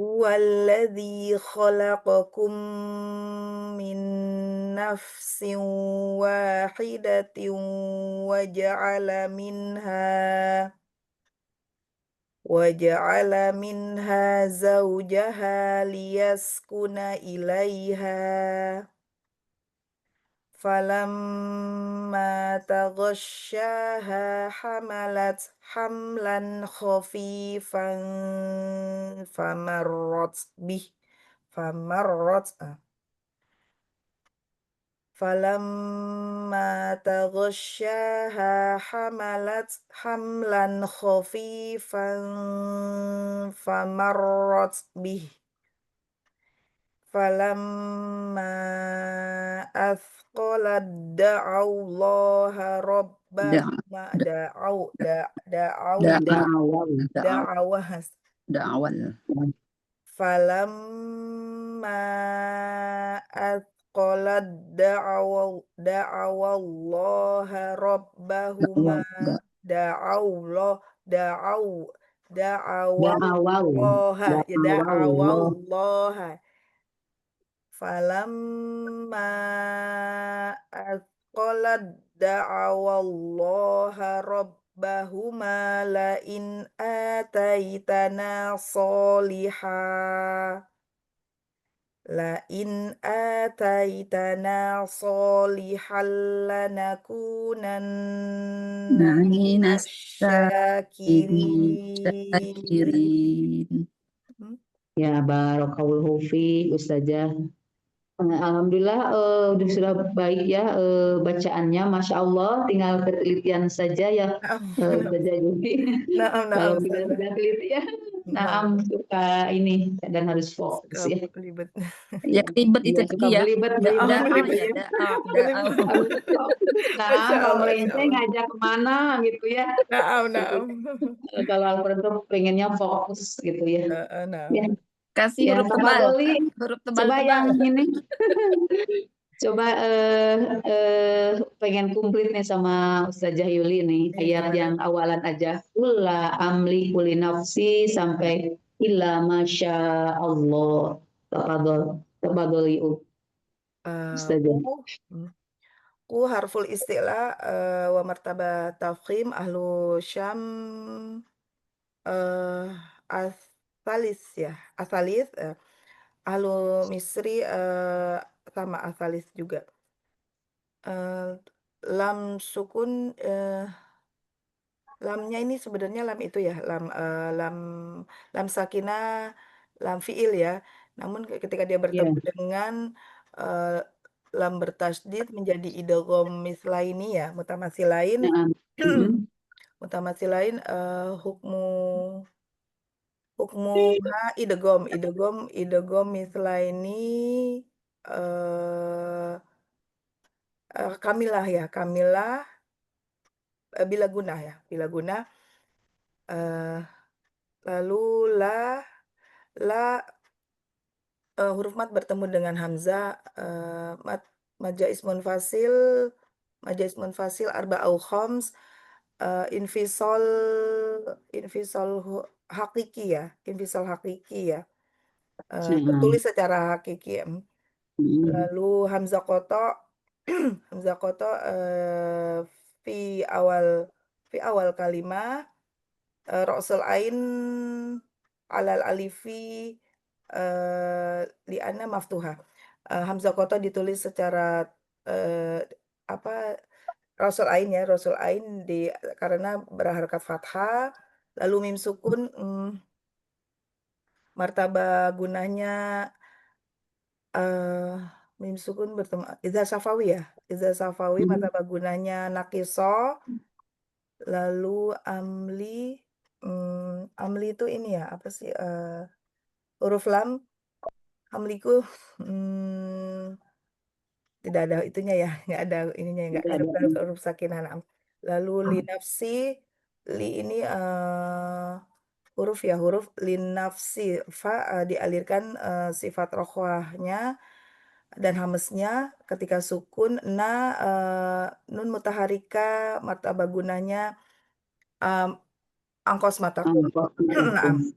Huwallazi khalaqakum min nafsin wahidatin وجعل منها زوجها ليسكن إليها فلما تغشاها حملت حملا خفيفا فلما تغشاها حملت حملا خفيفا فمرت به فلما أثقلت دعوا الله ربهما فلما أثقلت دعوا الله ربهما فلما أثقلت دعوا الله ربهما لئن آتيتنا صالحا لنكونن من الشاكرين. Ya, barakallahu fi Ustazah. Alhamdulillah sudah baik ya bacaannya, Masya Allah, tinggal ketelitian saja ya Ustazah Yuli. Kalau tidak teliti ya, suka ini dan harus fokus ya. Belibet. Ya kelibet itu Suka tadi ya. belibet. Kalau melenceng ngajak kemana gitu ya. Kalau Al-Quran pengennya fokus gitu ya. Kasih Ya, huruf Pak tebal. Doli, Huruf coba yang tebal-tebal. ini. Coba pengen komplit nih sama Ustazah Yuli nih ayat yang awalan aja. Kulla amli kuli nafsi sampai illa masya Allah. Tafadhol Ustazah. Ku harful istilah wa martaba tafkhim ahlu syam asalis ahlu misri sama asalis juga. Lam sukun lamnya ini sebenarnya lam itu ya, lam sakinah, lam fiil ya. Namun ketika dia bertemu dengan lam bertasydid menjadi idgham mislaini ya, mutamatsilain. Mutamatsilain hukmuha idgham mislaini kamilah bila guna lalu huruf mat bertemu dengan hamzah maja ismun fasil arba'au khams infisal hakiki ya, infisal hakiki ya. Nah, Tertulis secara hakiki ya. mm, Lalu hamzah koto hamzah koto fi awal kalimah ra'sul ain alal alifi li'anna maftuha. Hamzah koto ditulis secara apa ra'sul ain ya, ra'sul ain karena berharakat fathah, lalu mim sukun martaba gunanya mim sukun bertemu idza safawi ya, idza safawi mhm. martaba gunanya naqiso, lalu amli itu ini ya apa sih huruf lam amliku tidak ada itunya ya, nggak ada ininya, nggak Nggak ada. huruf sakinah. Naam. Lalu li nafsi, li ini huruf ya, huruf linafsi, fa dialirkan sifat rokhwahnya dan hamesnya ketika sukun, nun mutaharika martabah gunanya angkos mataku. Naam.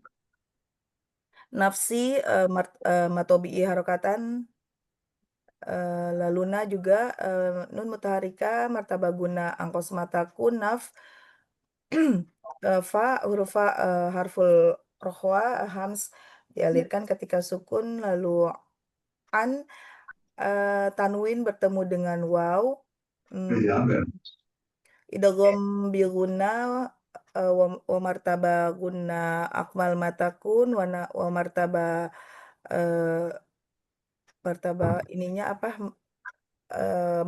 Nafsi matobi'i harokatan, laluna juga nun mutaharika martabah guna angkos mataku naf fa huruf fa harful rokhwa hams dialirkan ketika sukun, lalu an tanwin bertemu dengan waw, idgham bi gunna wa martaba gunna akmal matakun wa martaba martaba ininya apa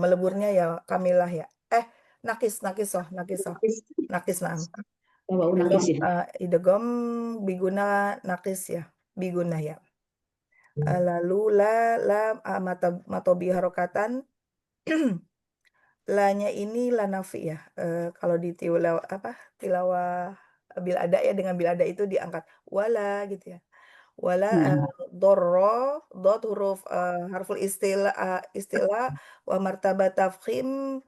meleburnya ya kamilah ya. Nakis naam. Coba nakis ya. Idgham biguna nakis ya, biguna ya. Lalu la matobi harokatan lanya ini la nafi ya. Kalau di tilawah bil ada ya, dengan bil ada itu diangkat wala gitu ya. Wala dorro dot huruf harful istilah wa martabat tafkhim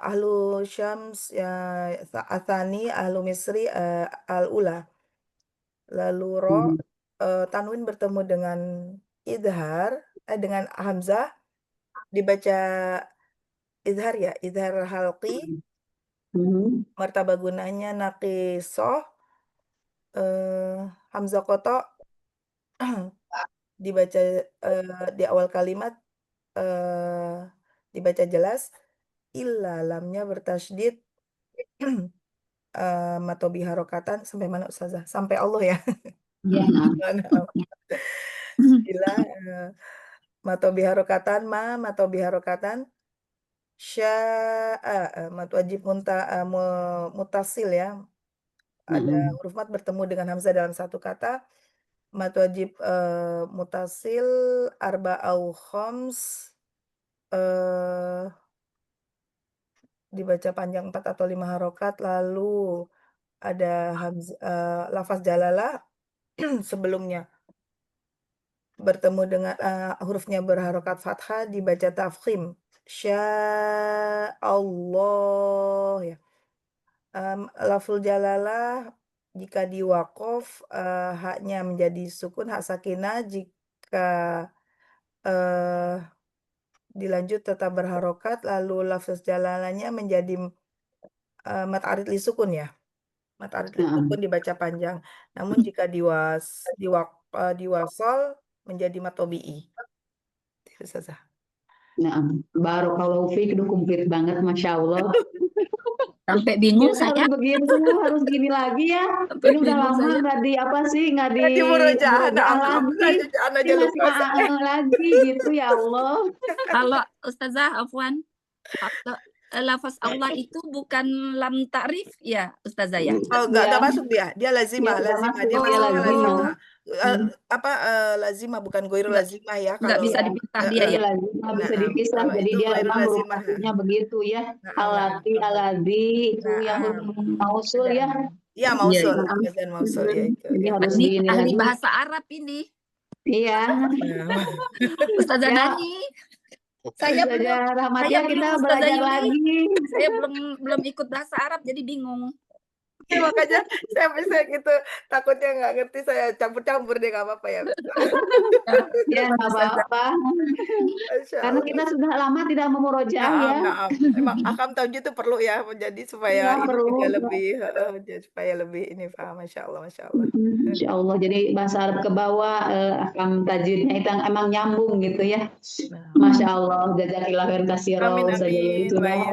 ahlu syams ya athani ahlu misri al ula. Lalu ro tanwin bertemu dengan idhar dengan hamzah dibaca idhar ya, idhar halqi, martabah gunanya naqisoh, hamzah koto dibaca di awal kalimat dibaca jelas, illa lamnya bertasydid matobi harokatan sampai mana Ustazah? Sampai Allah ya. Iya, Illa matobi harokatan matobi harokatan sya'a mat wajib mutasil ya. Ada huruf mat bertemu dengan hamzah dalam satu kata. Mat wajib mutasil arba au khoms dibaca panjang 4 atau 5 harokat, lalu ada lafaz jalalah sebelumnya bertemu dengan hurufnya berharokat fathah dibaca tafkhim Allah ya. Lafzul jalalah jika diwaqaf haknya menjadi sukun hak sakinah, jika dilanjut tetap berharokat, lalu lafaz jalalahnya menjadi mat arid li sukun ya. Mat arid li sukun dibaca panjang. Namun jika diwasol menjadi mat tobi'i. Itu saja. Nah, barakallahu fiik, udah komplit banget, Masya Allah. Sampai bingung Kita saya. harus begitu, harus gini lagi ya. Sampai Ini udah bingung lama saya. nggak di apa sih, nggak di Di murojaah lagi. Ini masih lagi gitu ya Allah. Kalau Ustazah Afwan, lafaz Allah itu bukan lam ta'rif ya Ustazah ya? Oh, nggak masuk dia lazimah, Dia lazimah. Dia masuk, masuk dia lazimah. lazimah bukan goiru lazimah ya. Nggak Kalau bisa dipisah dia ya? Lazimah bisa dipisah, kalau jadi itu dia goiru memang huruf lazimah. maksudnya begitu ya. Alati, aladzi, itu yang huruf mausul ya. Iya, mausul, azan mausul ya itu. Jadi Ya. harus Ini gini ahli lagi. bahasa Arab ini. Iya. Ustazah Ya. Nani. Saya Ustazah belum, Rahmatia, kita Ustazah belajar Yuni. lagi. Saya belum ikut bahasa Arab jadi bingung. Ya, makanya saya gitu takutnya nggak ngerti saya campur-campur deh nggak apa-apa ya. Ya, nggak apa-apa. Masya Karena Allah. kita sudah lama tidak memurojaah ya. Naam. Emang akam tajwid itu perlu ya, jadi supaya Iya, ini perlu. juga lebih, supaya lebih ini paham, Masya Allah, Masya Allah. Insya Allah. Jadi bahasa Arab ke bawah, akam tajwidnya itu emang nyambung gitu ya. Masya Allah. Jazakillah khair kasiro. Amin, Ustazah Yuli amin. sudah Baik,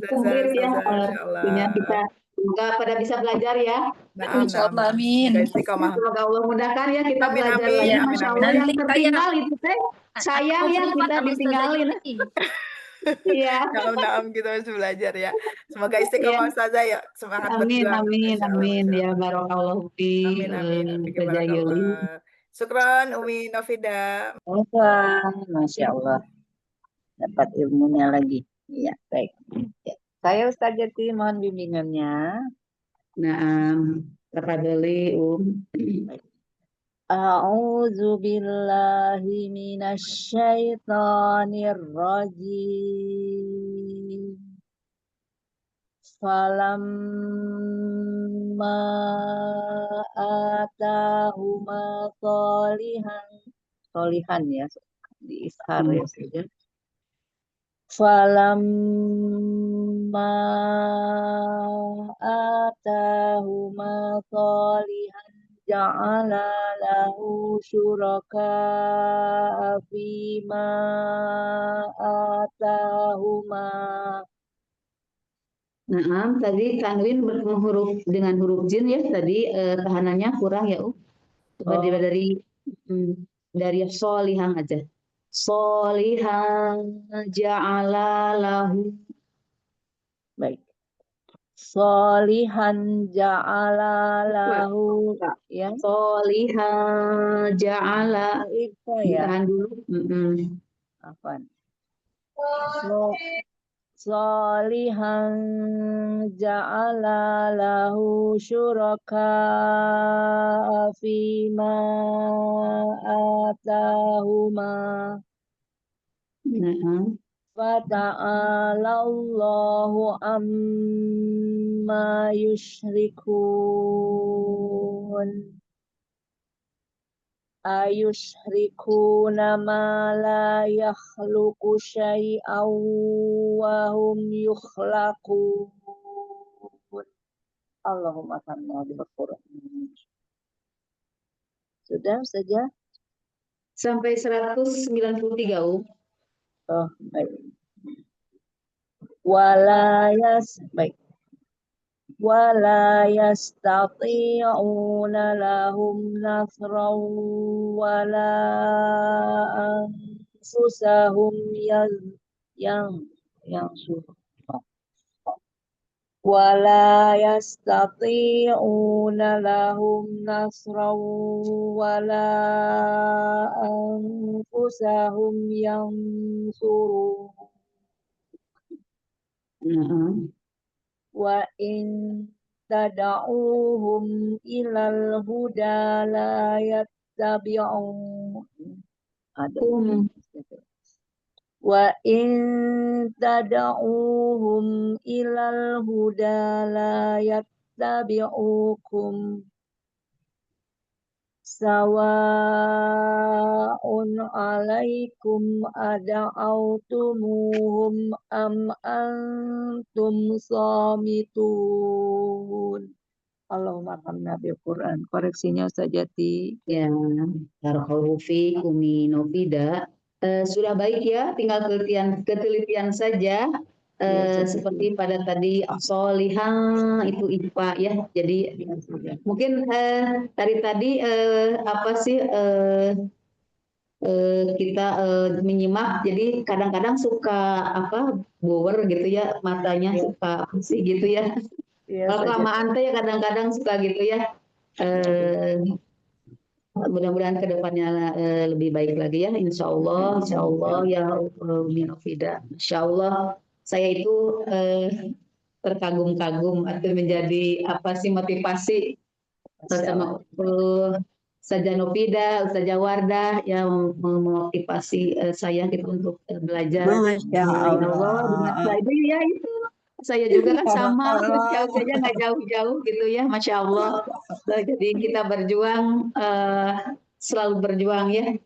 komplit ya. Masya Punya Allah. kita semoga pada bisa belajar ya. Naam, Insya naam, Allah, naam. amin. Semoga istiqomah. Semoga Allah mudahkan ya kita Amin, belajar amin, lagi. Ya, Masya amin, Allah amin. yang nanti tertinggal itu teh aku sayang ya kirim kita sama Ustazah ditinggalin. Yuli. Iya. Iya. Naam, kita harus belajar ya. Semoga Iya. istiqomah Ustazah ya. Semangat Amin, berjuang. amin, Masya Allah, amin. Masya Ya Allah. barakallahu fi Amin, amin. Ustazah Yuli. Barakallah. Syukron, Umi Novida. Wah, Masya Allah. Dapat ilmunya lagi. Iya, baik. Ya. Saya Ustaz Jati, mohon bimbingannya. Naam, tafadhali Baik. A'udzu billahi minasyaitonir rajim. Falamma atahuma solihan ya, di ishar ya saja. Falamma atahuma solihan ja'ala lahu syuraka fima atahuma. Naam, tadi tanwin bertemu huruf dengan huruf jin ya, tadi tahanannya kurang ya, Coba dari solihan aja. Solihan ja'ala lahu. Baik. Solihan ja'ala lahu ya. Solihan ja'ala. Itu ya. Tahan dulu. Afwan. Solihan ja'ala lahu syuraka fima atahuma. Fata'alallahu amma yushrikun. Ayushrikuna ma la yakhluqu syai'aw wa hum yukhlaqun. Allahumma tanna bil Qur'an. Sudah saja sampai 193, Oh, baik. Baik. Wala yastati'una lahum nasran wala anfusahum wala yastati'una lahum nasran wala anfusahum yansurun. Wa in tad'uuhum ilal huda la yattabi'un. Wa in tad'uuhum ilal huda la yattabi'ukum. Sawa'un 'alaikum ada'awtumuhum am antum shamitun. Allahumma arhamna bil Qur'an. Koreksinya Ustaz Jati. Ya, barakallahu fiik Umi Novida. Sudah baik ya, tinggal ketelitian saja. Seperti pada tadi solihan itu IPA ya. Jadi mungkin tadi apa sih kita menyimak, jadi kadang-kadang suka bower gitu ya, matanya suka apa sih gitu ya. Kalau kelamaan ya kadang-kadang suka gitu ya. Mudah-mudahan kedepannya lebih baik lagi ya, insya Allah ya Umi Novida. Insya Allah saya itu terkagum-kagum atau menjadi apa sih motivasi sama Ustazah Novida, Ustazah Wardah yang memotivasi saya gitu untuk belajar. Masya Allah. Ya itu Saya juga kan Ya sama, Allah. usianya nggak jauh-jauh gitu ya, Masya Allah. Jadi kita berjuang, selalu berjuang ya,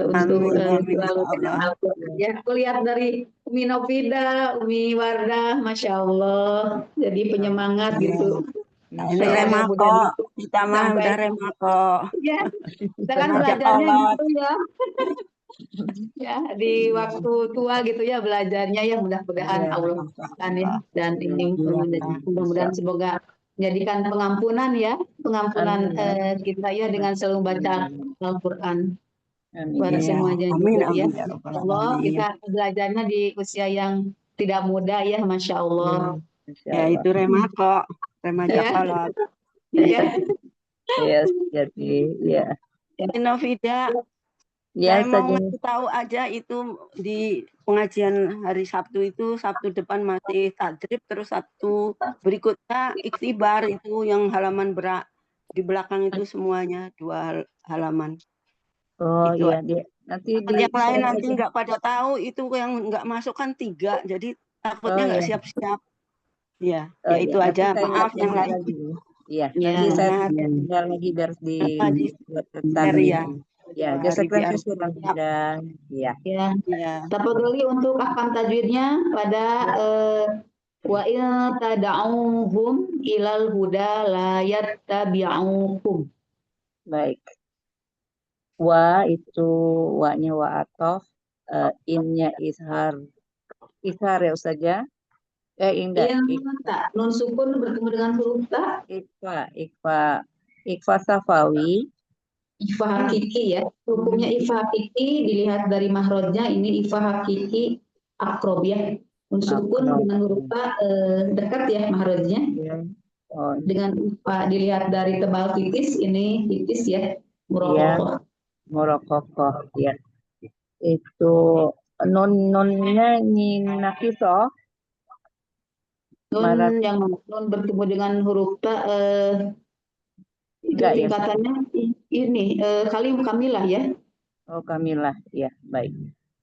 untuk Amin, selalu insya dengan Allah. Al-Quran. Ya, aku lihat dari Umi Novida, Umi Wardah, Masya Allah, jadi penyemangat Iya. gitu. Nah, ini Ya, remako, mudah-mudahan kita mah sampai, udah remako. ya, kita kan Ngajak belajarnya kolot. gitu ya. Ya, di waktu tua gitu ya belajarnya ya, mudah-mudahan Iya, Allah insya kan ya, Allah. dan ini Iya, mudah-mudahan semoga menjadikan pengampunan ya, pengampunan Amin. kita ya dengan selalu baca Al-Quran buat Amin. Iya, semuanya amin, juga ya. amin ya rabbal Allah, alamin. kita belajarnya di usia yang tidak muda ya, Masya Allah. Masya Ya Allah. itu remako, remaja Ya, kolot. ya, Iya, jadi ya. Novida, Ya saya mau saja. ngasih tahu aja itu di pengajian hari Sabtu itu, Sabtu depan masih tadrib, terus Sabtu berikutnya iktibar itu yang halaman di belakang itu semuanya 2 halaman. Oh Itu iya, dia nanti takut di yang lain share nanti aja. nggak pada tahu itu yang nggak masuk kan 3, jadi Oh takutnya nggak iya. siap-siap. Ya, Oh ya iya, itu nanti aja. saya Maaf yang share lain. lagi. Iya, ya, nanti saya Ingat, tinggal lagi biar di dibuat share tambahin. ya. Ya, 2 hari biar jazakallahu khairan siap. dan ya. ya. Ya. Tafadholi untuk ahkam tajwidnya pada wa in tad'uhum ilal huda la yattabi'ukum. Baik. Wa itu wa-nya wa atof, in-nya ishar ya Ustaz ya. Indah. In tak, nun sukun bertemu dengan huruf ta, Ikfa safawi. ifa hakiki ya. Hukumnya ifa hakiki dilihat dari mahrojnya, ini ifa hakiki akrob ya. Nun sukun Akrob. dengan huruf ta dekat ya mahrojnya. Ya. Oh, Dengan ifa dilihat dari tebal tipis, ini tipis ya. iya, Murokokoh. murokokoh ya. Itu nunnya nakisoh. Nun yang nun bertemu dengan huruf ta itu Enggak ya. tingkatannya ini kalim kamilah ya. Oh, kamilah ya, baik.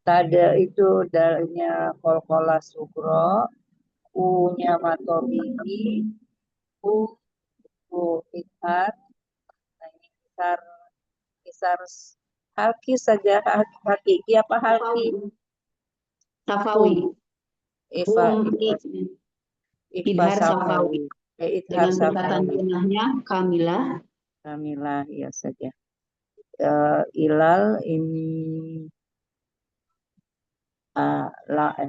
Tada itu dalnya kolkola sugro, u-nya matobihi, u ikhat, nah ini kisar halki saja, hakiki apa halki? Safawi. Ifa Idhar safawi. Idhar Dengan tingkatan safawi. gunahnya kamilah. Kamilah ya saja. Ilal ini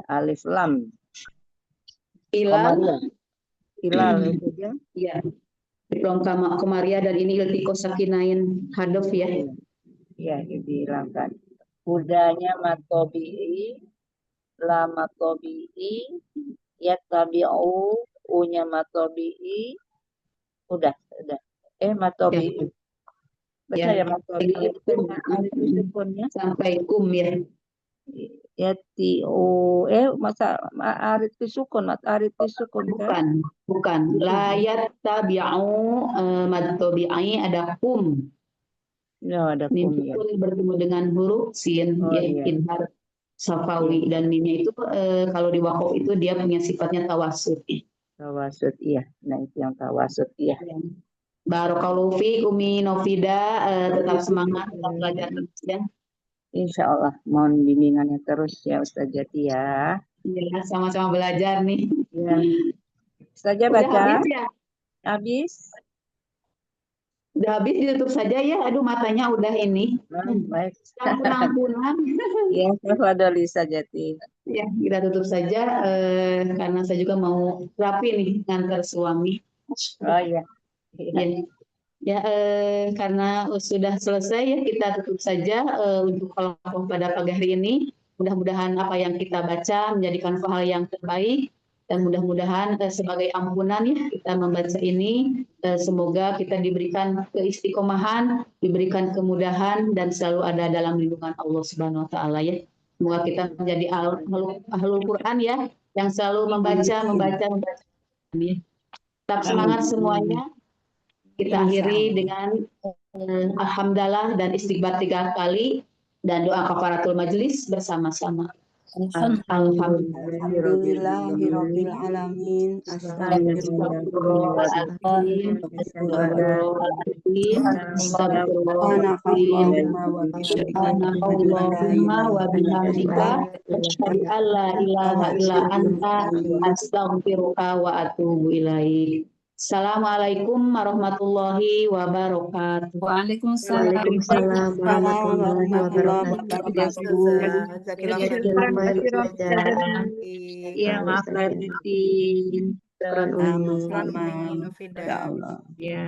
alif lam. Ilal. Ilal saja. Ya. Diplom komaria dan ini iltiko sakinain hadof ya. Ya, dihilangkan. Hudanya matobi'i, la matobi'i, yattabi'u, u-nya matobi'i. Udah. Matobi'i. Baca ya matobi'i, bukannya alif sukunnya. Sampai ya. Masa arit sukun, bukan. La yattabi'u matobi'i ada kum. Ya, ada kum ya. Bertemu dengan huruf sin Iya. idhar safawi dan mimnya itu kalau di wakof itu dia punya sifatnya tawasud. Tawasud iya. Nah, itu yang tawasud iya. Barakallahu fiik Umi Novida, tetap semangat dalam belajar ya. Insya Allah mohon bimbingannya terus ya Ustaz Jati ya. Iya, sama-sama belajar nih. Ya. Saja Udah baca. habis ya? Habis. Udah habis, ditutup saja ya. Aduh, matanya udah ini. Baik. Ampunan. Ya, tafadholi Jati. Ya, kita tutup saja karena saya juga mau rapi nih ngantar suami. Oh iya. Ya, karena sudah selesai ya kita tutup saja untuk kelompok pada pagi hari ini. Mudah-mudahan apa yang kita baca menjadikan hal yang terbaik dan mudah-mudahan sebagai ampunan ya kita membaca ini. Semoga kita diberikan keistiqomahan, diberikan kemudahan dan selalu ada dalam lindungan Allah Subhanahu Wa Taala ya. Semoga kita menjadi ahlul Quran ya yang selalu membaca. Ya. Tetap semangat semuanya. Kita akhiri dengan alhamdulillah dan istighfar 3 kali dan doa kafaratul majelis bersama-sama. Alhamdulillahirabbil alamin. Astagfirullahaladzim. Astagfirullahaladzim. Astagfirullahaladzim. Subhanakallahumma wa bihamdika asyhadu an la ilaha illa anta astaghfiruka wa atubu ilaik. Assalamualaikum warahmatullahi wabarakatuh. Waalaikumsalam. Waalaikumsalam warahmatullahi Warahmatullahi wabarakatuh. wabarakatuh. Jazakallah khairan. Iya, maaf lahir batin. Syukran Umi. Sama-sama. Insya Ya Allah. Ya.